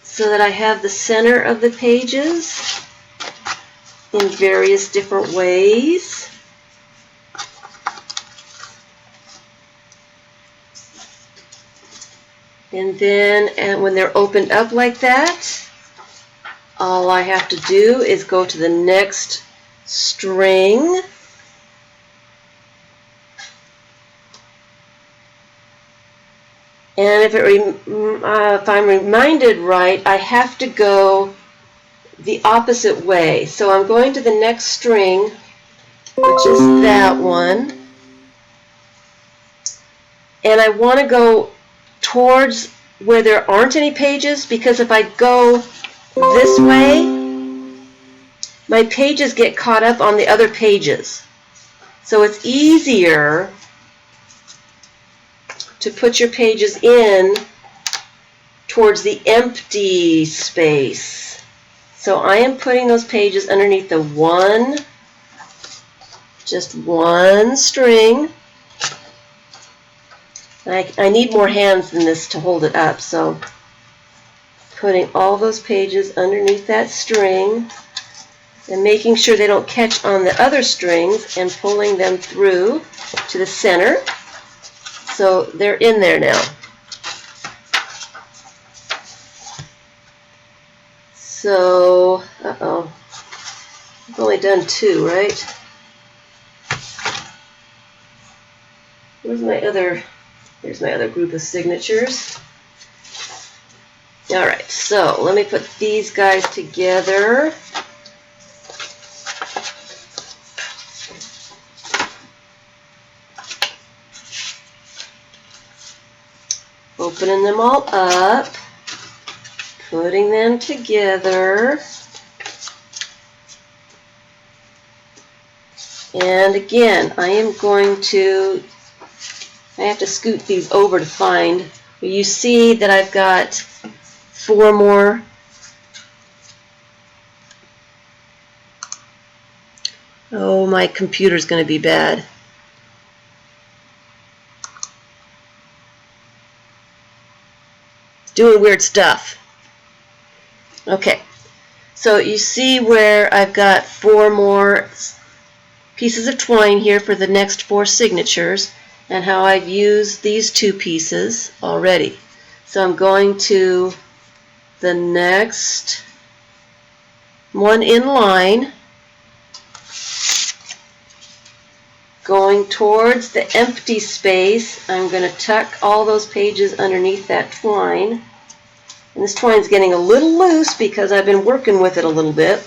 so that I have the center of the pages in various different ways. And then when they're opened up like that, all I have to do is go to the next string and if I'm reminded right, I have to go the opposite way. So I'm going to the next string, which is that one, and I want to go towards where there aren't any pages, because if I go this way, my pages get caught up on the other pages. So it's easier to put your pages in towards the empty space. So I am putting those pages underneath the just one string. I need more hands than this to hold it up, so putting all those pages underneath that string and making sure they don't catch on the other strings and pulling them through to the center. So they're in there now. So, I've only done 2, right? Where's my other... Here's my other group of signatures. Alright, so let me put these guys together. Opening them all up, putting them together, and again, I have to scoot these over to find, but you see that I've got 4 more. Oh, my computer's going to be bad. It's doing weird stuff. Okay, so you see where I've got 4 more pieces of twine here for the next 4 signatures and how I've used these 2 pieces already. So I'm going to the next one in line, going towards the empty space. I'm going to tuck all those pages underneath that twine. And this twine's getting a little loose because I've been working with it a little bit.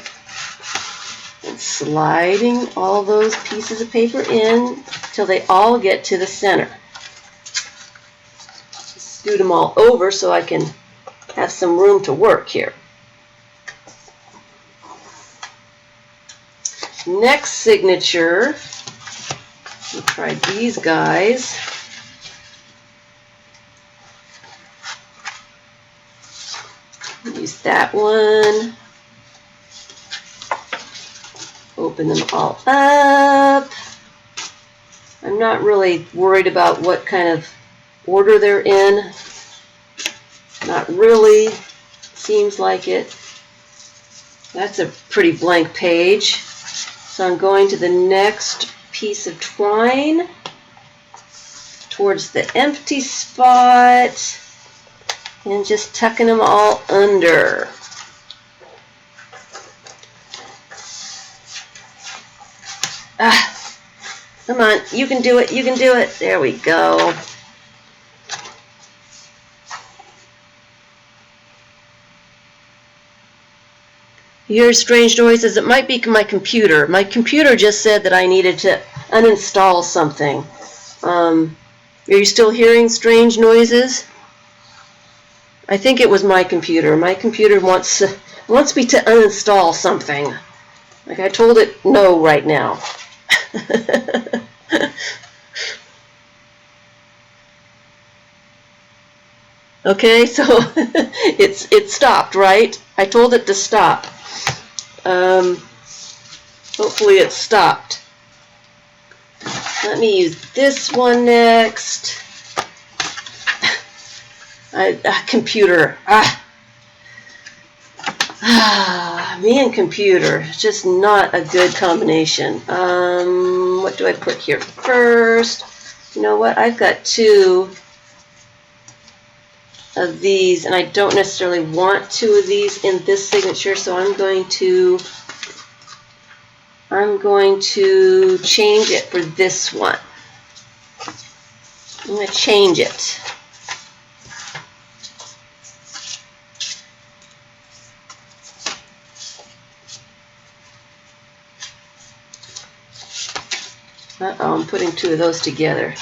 And sliding all those pieces of paper in till they all get to the center. Scoot them all over so I can have some room to work here. Next signature, we'll try these guys. Use that one. Open them all up. I'm not really worried about what kind of order they're in. Not really. Seems like it. That's a pretty blank page. So I'm going to the next piece of twine towards the empty spot and just tucking them all under. Come on, you can do it, you can do it. There we go. You hear strange noises? It might be my computer. My computer just said that I needed to uninstall something. Are you still hearing strange noises? I think it was my computer. My computer wants me to uninstall something. Like I told it no right now. Okay, so it stopped, right? I told it to stop. Hopefully it stopped. Let me use this one next. Computer. Me and computer. Just not a good combination. What do I put here first? You know what? I've got 2 of these, and I don't necessarily want 2 of these in this signature, so I'm going to change it for this one. I'm going to change it. Uh-oh, I'm putting 2 of those together.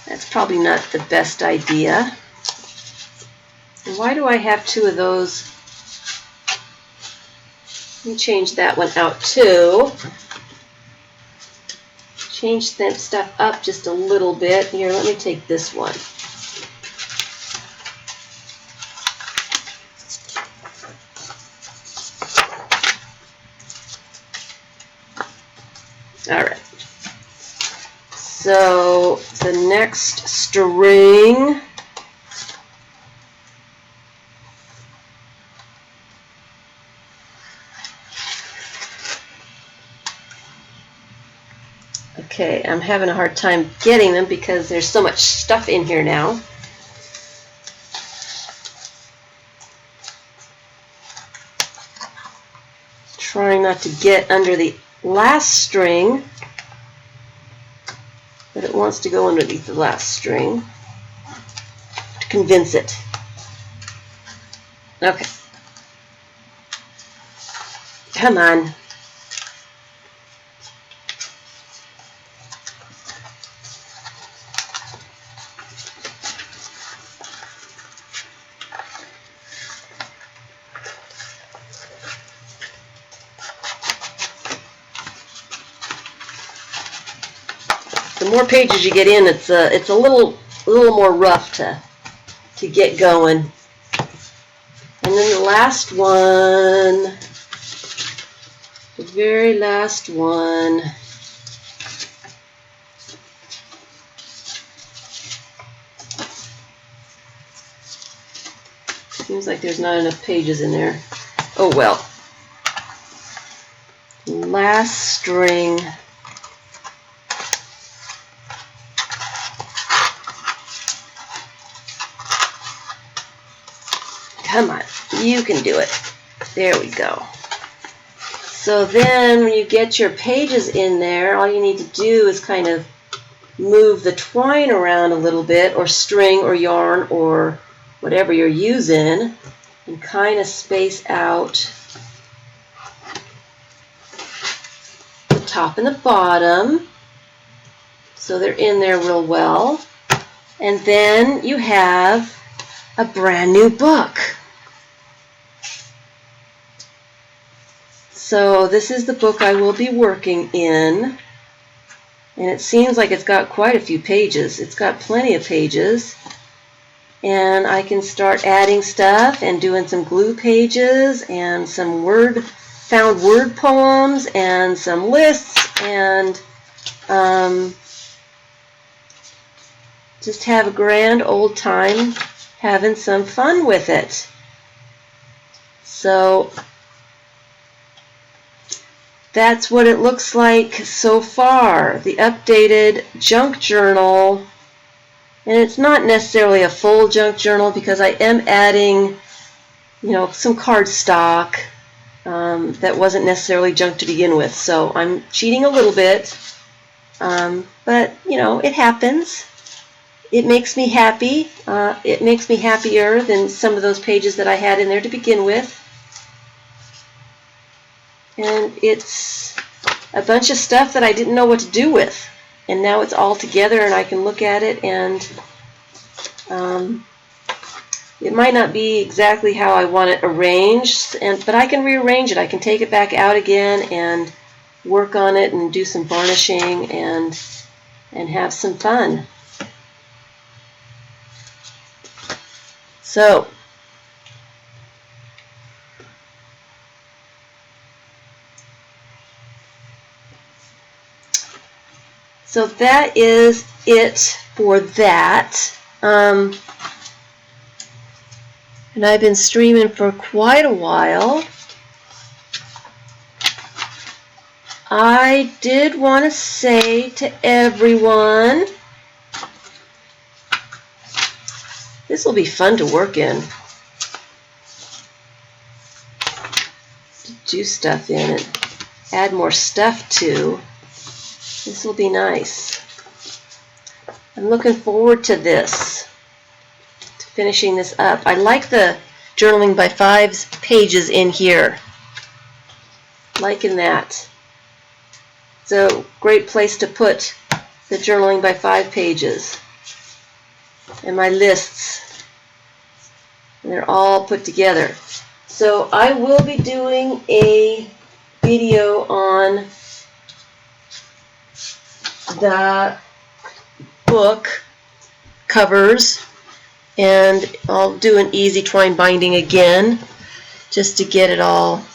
That's probably not the best idea. And why do I have 2 of those? Let me change that one out too. Change that stuff up just a little bit. Here, let me take this one. All right. So the next string, okay, I'm having a hard time getting them because there's so much stuff in here now. Trying not to get under the last string, but it wants to go underneath the last string to convince it. Okay. Come on. The more pages you get in, it's a little more rough to get going. And then the last one, the very last one. Seems like there's not enough pages in there. Oh well. Last string. Come on, you can do it. There we go. So then when you get your pages in there, all you need to do is kind of move the twine around a little bit, or string or yarn or whatever you're using, and kind of space out the top and the bottom so they're in there real well. And then you have a brand new book. So this is the book I will be working in, and it seems like it's got quite a few pages. It's got plenty of pages, and I can start adding stuff and doing some glue pages and some found word poems and some lists, and just have a grand old time having some fun with it. So that's what it looks like so far, the updated junk journal. And it's not necessarily a full junk journal because I am adding, some cardstock that wasn't necessarily junk to begin with. So I'm cheating a little bit, but it happens. It makes me happy. It makes me happier than some of those pages that I had in there to begin with. And it's a bunch of stuff that I didn't know what to do with. And now it's all together and I can look at it, and it might not be exactly how I want it arranged, but I can rearrange it. I can take it back out again and work on it and do some varnishing and have some fun. So that is it for that. And I've been streaming for quite a while. I did want to say to everyone, this will be fun to work in. To do stuff in and add more stuff to. This will be nice. I'm looking forward to this, to finishing this up. I like the Journaling by Fives pages in here. Liking that. It's a great place to put the Journaling by Five pages and my lists. And they're all put together. So I will be doing a video on the book covers, and I'll do an easy twine binding again just to get it all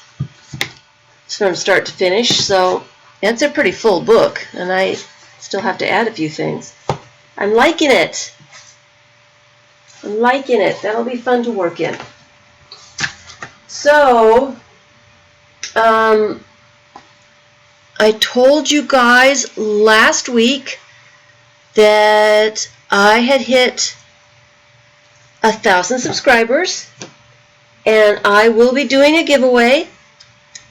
from start to finish. So it's a pretty full book, and I still have to add a few things. I'm liking it. I'm liking it. That'll be fun to work in. So I told you guys last week that I had hit 1,000 subscribers, and I will be doing a giveaway,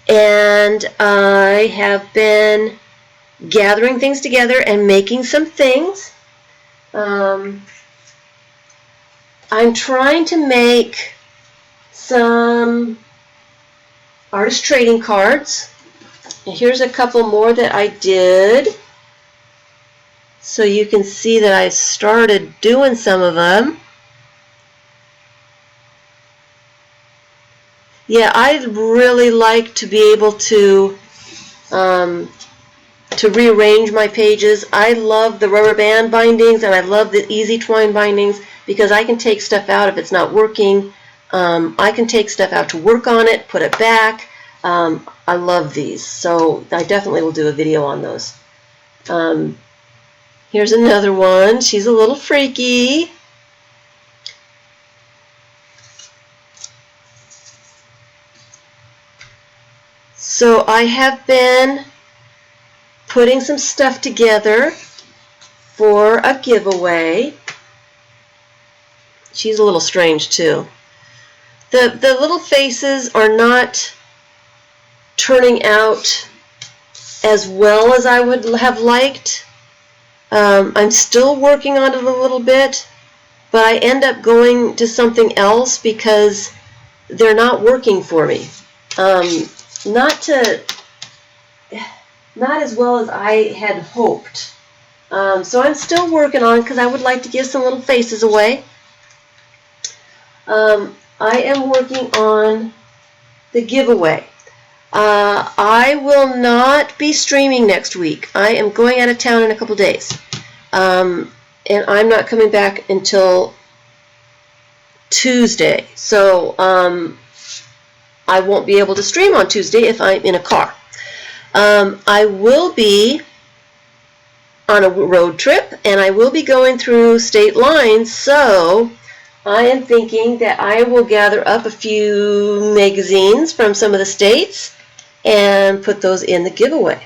and I have been gathering things together and making some things. I'm trying to make some artist trading cards. And here's a couple more that I did, so you can see that I started doing some of them. Yeah, I'd really like to be able to rearrange my pages. I love the rubber band bindings, and I love the easy twine bindings because I can take stuff out if it's not working. I can take stuff out to work on it, put it back. I love these, so I definitely will do a video on those. Here's another one. She's a little freaky. So I have been putting some stuff together for a giveaway. She's a little strange too. The little faces are not turning out as well as I would have liked. I'm still working on it a little bit, but I end up going to something else because they're not working for me. Not as well as I had hoped. So I'm still working on it because I would like to give some little faces away. I am working on the giveaway. I will not be streaming next week. I am going out of town in a couple days. And I'm not coming back until Tuesday. So I won't be able to stream on Tuesday if I'm in a car. I will be on a road trip, and I will be going through state lines, so I am thinking that I will gather up a few magazines from some of the states and put those in the giveaway.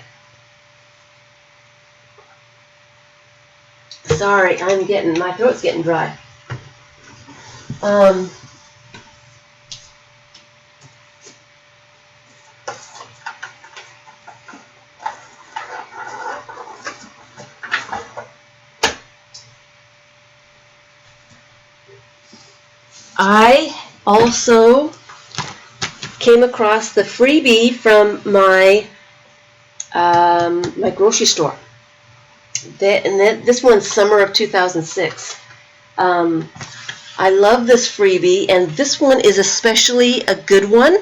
Sorry, my throat's getting dry. I also came across the freebie from my my grocery store. This one's summer of 2006. I love this freebie, and this one is especially a good one.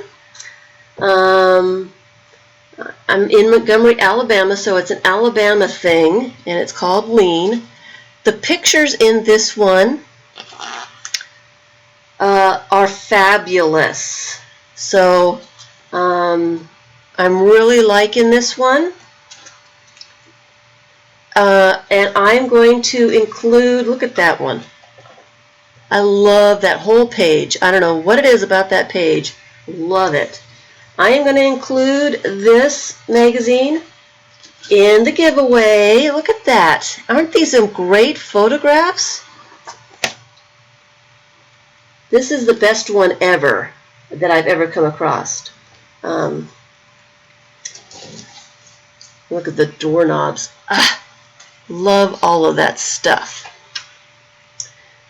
I'm in Montgomery, Alabama, so it's an Alabama thing, and it's called Lean. The pictures in this one are fabulous. So I'm really liking this one. And I'm going to include, look at that one. I love that whole page. I don't know what it is about that page. Love it. I am going to include this magazine in the giveaway. Look at that. Aren't these some great photographs? This is the best one ever that I've ever come across. Look at the doorknobs. Love all of that stuff.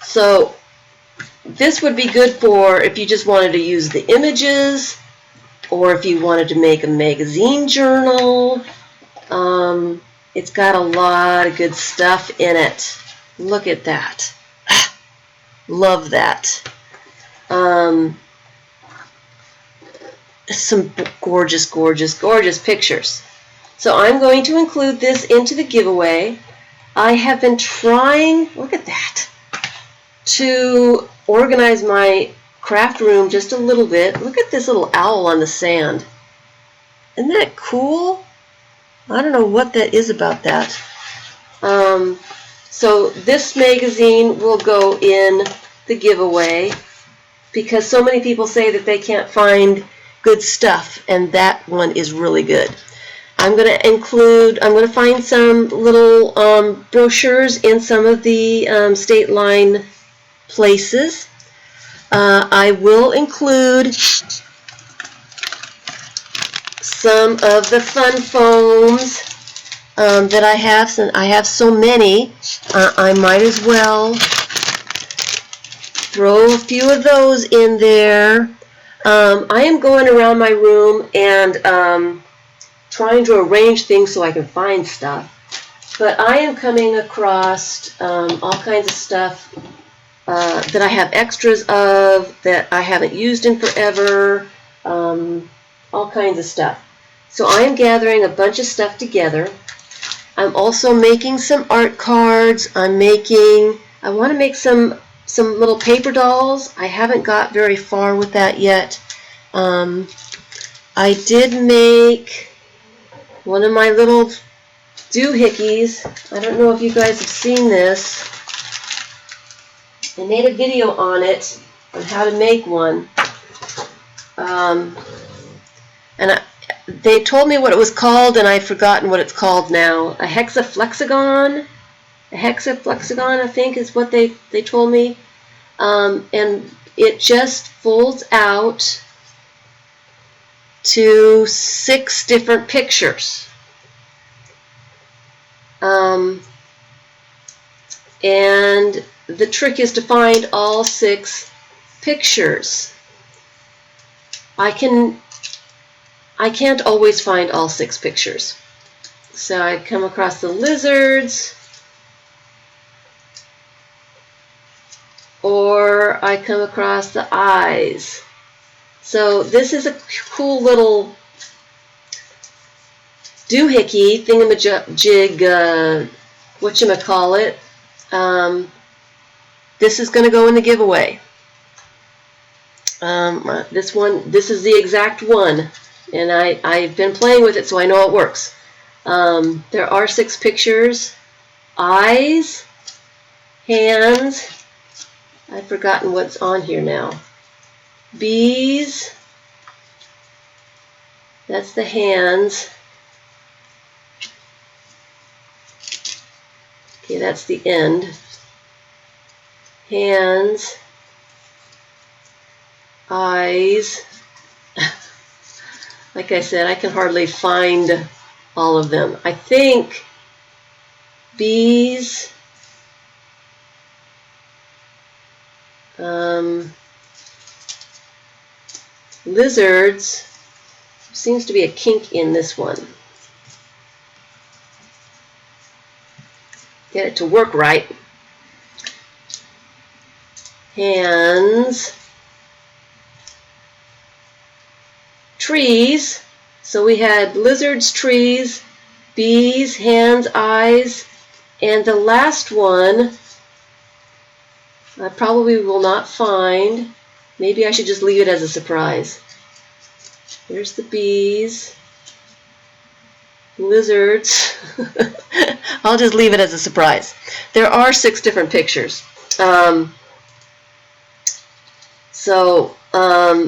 So this would be good for if you just wanted to use the images, or if you wanted to make a magazine journal. It's got a lot of good stuff in it. Look at that. Love that. Some gorgeous, gorgeous, gorgeous pictures. So I'm going to include this into the giveaway. I have been trying, look at that, to organize my craft room just a little bit. Look at this little owl on the sand. Isn't that cool? I don't know what that is about that. So this magazine will go in the giveaway because so many people say that they can't find good stuff, and that one is really good. I'm going to find some little brochures in some of the state line places. I will include some of the fun foams that I have. I have so many, I might as well throw a few of those in there. I am going around my room and trying to arrange things so I can find stuff. But I am coming across all kinds of stuff that I have extras of that I haven't used in forever, all kinds of stuff. So I am gathering a bunch of stuff together. I'm also making some art cards. I want to make some little paper dolls. I haven't got very far with that yet. I did make one of my little doohickeys. I don't know if you guys have seen this. I made a video on it, on how to make one. They told me what it was called, and I've forgotten what it's called now. A hexaflexagon? A hexaflexagon, I think, is what they told me. And it just folds out to 6 different pictures. And the trick is to find all 6 pictures. I can't always find all 6 pictures. So I come across the lizards, or I come across the eyes. So this is a cool little doohickey thingamajig, whatchamacallit. This is going to go in the giveaway. This is the exact one, and I've been playing with it, so I know it works. There are 6 pictures: eyes, hands. I've forgotten what's on here now. Bees. That's the hands. Okay, that's the end. Hands. Eyes. Like I said, I can hardly find all of them. I think bees, lizards, seems to be a kink in this one. Get it to work right. Hands. Trees. So we had lizards, trees, bees, hands, eyes, and the last one I probably will not find. Maybe I should just leave it as a surprise. There's the bees, lizards. I'll just leave it as a surprise. There are 6 different pictures.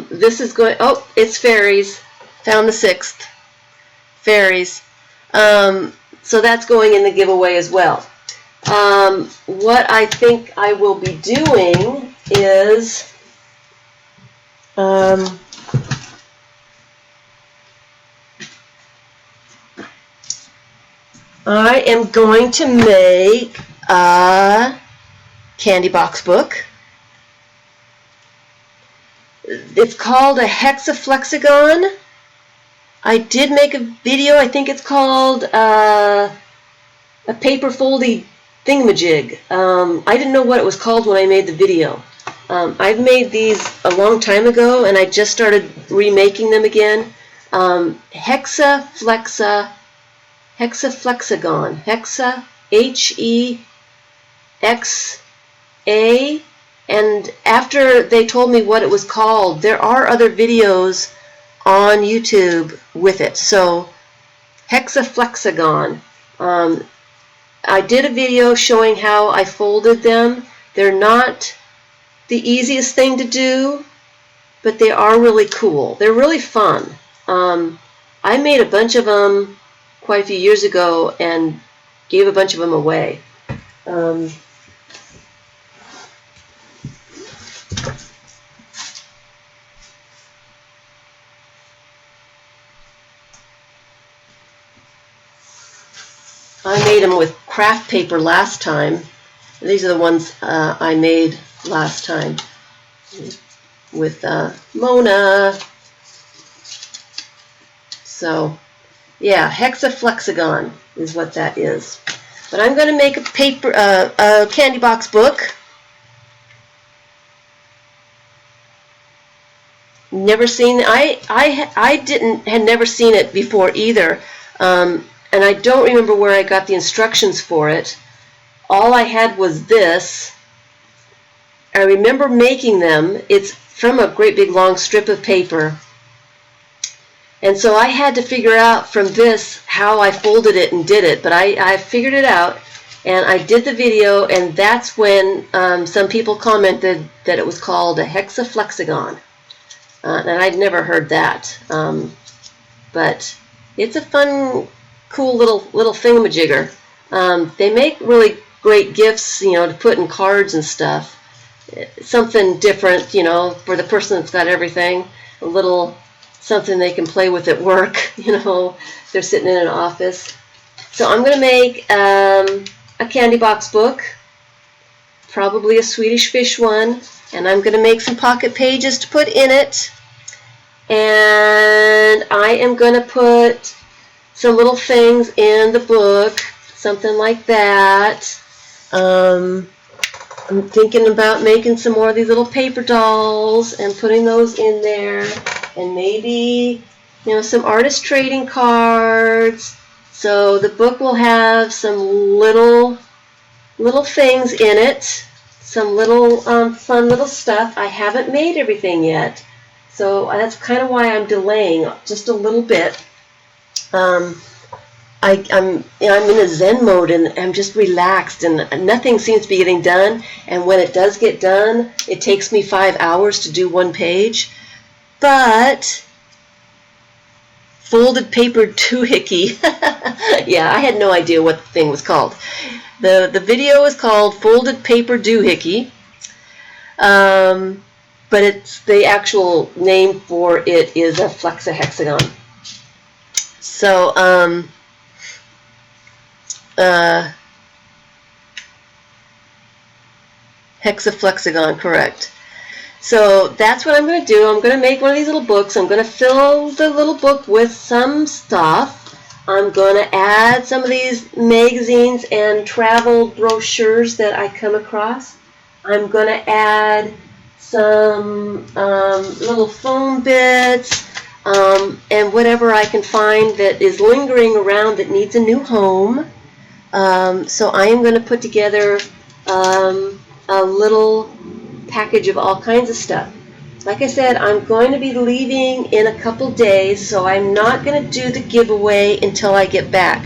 This is going, oh, it's fairies. Found the 6th. Fairies. So that's going in the giveaway as well. What I think I will be doing is I am going to make a candy box book. It's called a hexaflexagon. I did make a video. I think it's called a paper foldy thingamajig. I didn't know what it was called when I made the video. I've made these a long time ago, and I just started remaking them again. Hexaflexagon. Hexa, H-E-X-A. And after they told me what it was called, there are other videos on YouTube with it. So, hexaflexagon. I did a video showing how I folded them. They're not the easiest thing to do, but they are really cool. They're really fun. I made a bunch of them quite a few years ago and gave a bunch of them away. I made them with craft paper last time. These are the ones I made last time with Mona. So, yeah, hexaflexagon is what that is. But I'm going to make a candy box book. Never seen. I had never seen it before either. And I don't remember where I got the instructions for it. All I had was this. I remember making them. It's from a great big long strip of paper. And so I had to figure out from this how I folded it and did it. But I figured it out, and I did the video, and that's when some people commented that it was called a hexaflexagon. And I'd never heard that. But it's a fun, cool little thingamajigger. They make really great gifts, you know, to put in cards and stuff. something different, you know, for the person that's got everything. A little something they can play with at work, you know, they're sitting in an office. So I'm going to make a candy box book, probably a Swedish fish one, and I'm going to make some pocket pages to put in it. And I am going to put some little things in the book, something like that. I'm thinking about making some more of these little paper dolls and putting those in there, and maybe, you know, some artist trading cards. So the book will have some little things in it, some little fun little stuff. I haven't made everything yet, so that's kind of why I'm delaying just a little bit. I'm in a Zen mode, and I'm just relaxed, and nothing seems to be getting done. And when it does get done, it takes me 5 hours to do one page. But folded paper doohickey. Yeah, I had no idea what the thing was called. The video is called Folded Paper Doohickey. But it's the actual name for it is a flexahexagon. So hexaflexagon, correct. So that's what I'm going to do. I'm going to make one of these little books. I'm going to fill the little book with some stuff. I'm going to add some of these magazines and travel brochures that I come across. I'm going to add some little foam bits and whatever I can find that is lingering around that needs a new home. So I am going to put together a little package of all kinds of stuff. Like I said, I'm going to be leaving in a couple days, so I'm not going to do the giveaway until I get back.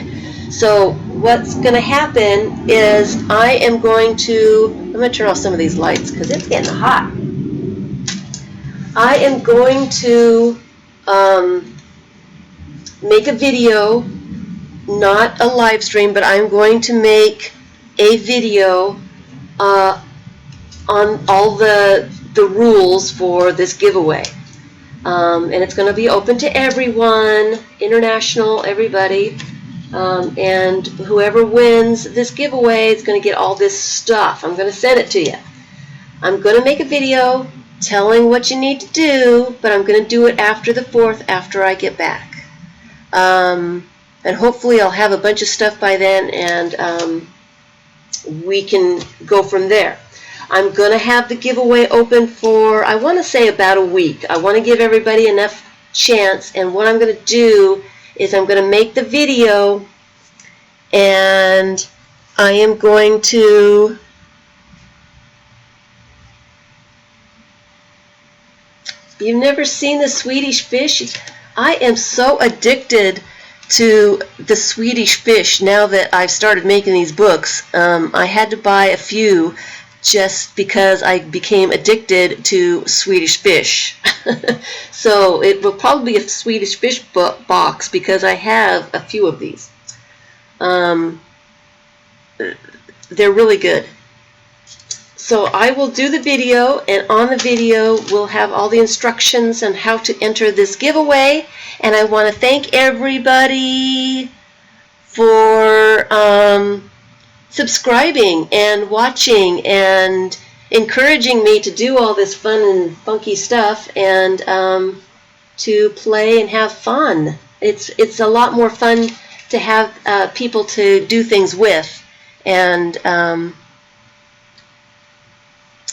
So what's going to happen is I am going to turn off some of these lights because it's getting hot. I am going to make a video, not a live stream, but I'm going to make a video on all the rules for this giveaway. And it's going to be open to everyone, international, everybody. And whoever wins this giveaway is going to get all this stuff. I'm going to send it to you. I'm going to make a video telling what you need to do, but I'm going to do it after the 4th, after I get back. And hopefully I'll have a bunch of stuff by then, and we can go from there. I'm going to have the giveaway open for, I want to say, about a week. I want to give everybody enough chance, and what I'm going to do is I'm going to make the video, and I am going to You've never seen the Swedish fish? I am so addicted to the Swedish fish now that I've started making these books. I had to buy a few just because I became addicted to Swedish fish. So it will probably be a Swedish fish box because I have a few of these. They're really good. So I will do the video, and on the video we'll have all the instructions on how to enter this giveaway. And I want to thank everybody for subscribing and watching and encouraging me to do all this fun and funky stuff, and to play and have fun. It's a lot more fun to have people to do things with. And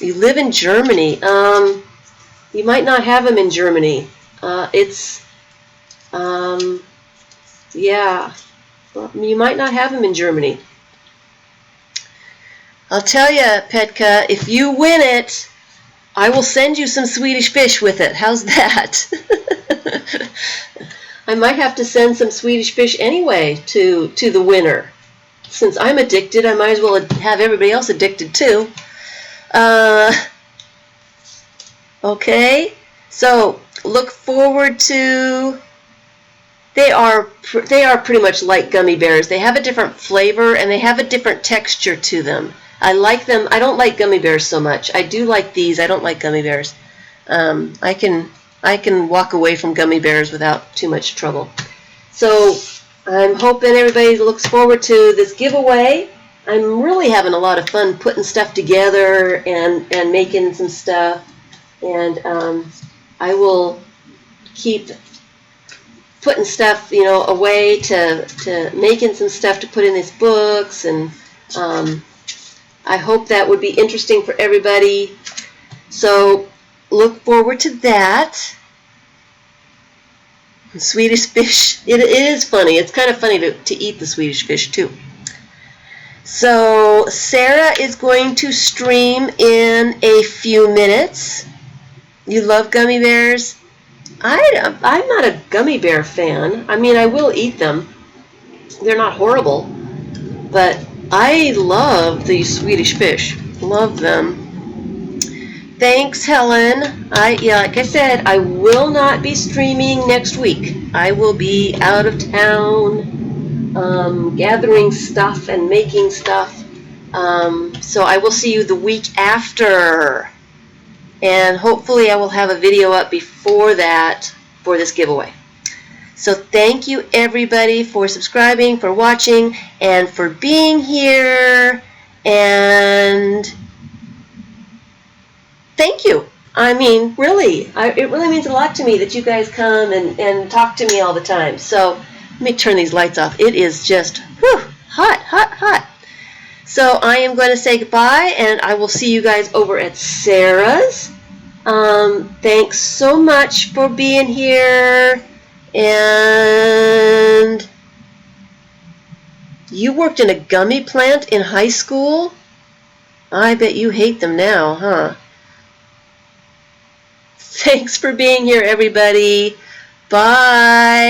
you live in Germany. You might not have them in Germany. Yeah, well, you might not have them in Germany. I'll tell you, Petka, if you win it, I will send you some Swedish fish with it. How's that? I might have to send some Swedish fish anyway to the winner. Since I'm addicted, I might as well have everybody else addicted too. Okay, so look forward to. They are pretty much like gummy bears. They have a different flavor and they have a different texture to them. I like them. I don't like gummy bears so much. I do like these. I don't like gummy bears. I can walk away from gummy bears without too much trouble. So I'm hoping everybody looks forward to this giveaway. I'm really having a lot of fun putting stuff together and making some stuff. And I will keep putting stuff, away to making some stuff to put in these books. And I hope that would be interesting for everybody. So look forward to that. Swedish fish. It is funny. It's kind of funny to eat the Swedish fish too. So Sarah is going to stream in a few minutes. You love gummy bears? I'm not a gummy bear fan. I mean, I will eat them. They're not horrible. But I love the Swedish fish. Love them. Thanks, Helen. Like I said, I will not be streaming next week. I will be out of town gathering stuff and making stuff. So I will see you the week after. And hopefully I will have a video up before that for this giveaway. So thank you everybody for subscribing, for watching, and for being here. And thank you. I mean, really, it really means a lot to me that you guys come and talk to me all the time. So let me turn these lights off. It is just hot, hot, hot. So I am going to say goodbye, and I will see you guys over at Sarah's. Thanks so much for being here. And you worked in a gummy plant in high school? I bet you hate them now, huh? Thanks for being here, everybody. Bye.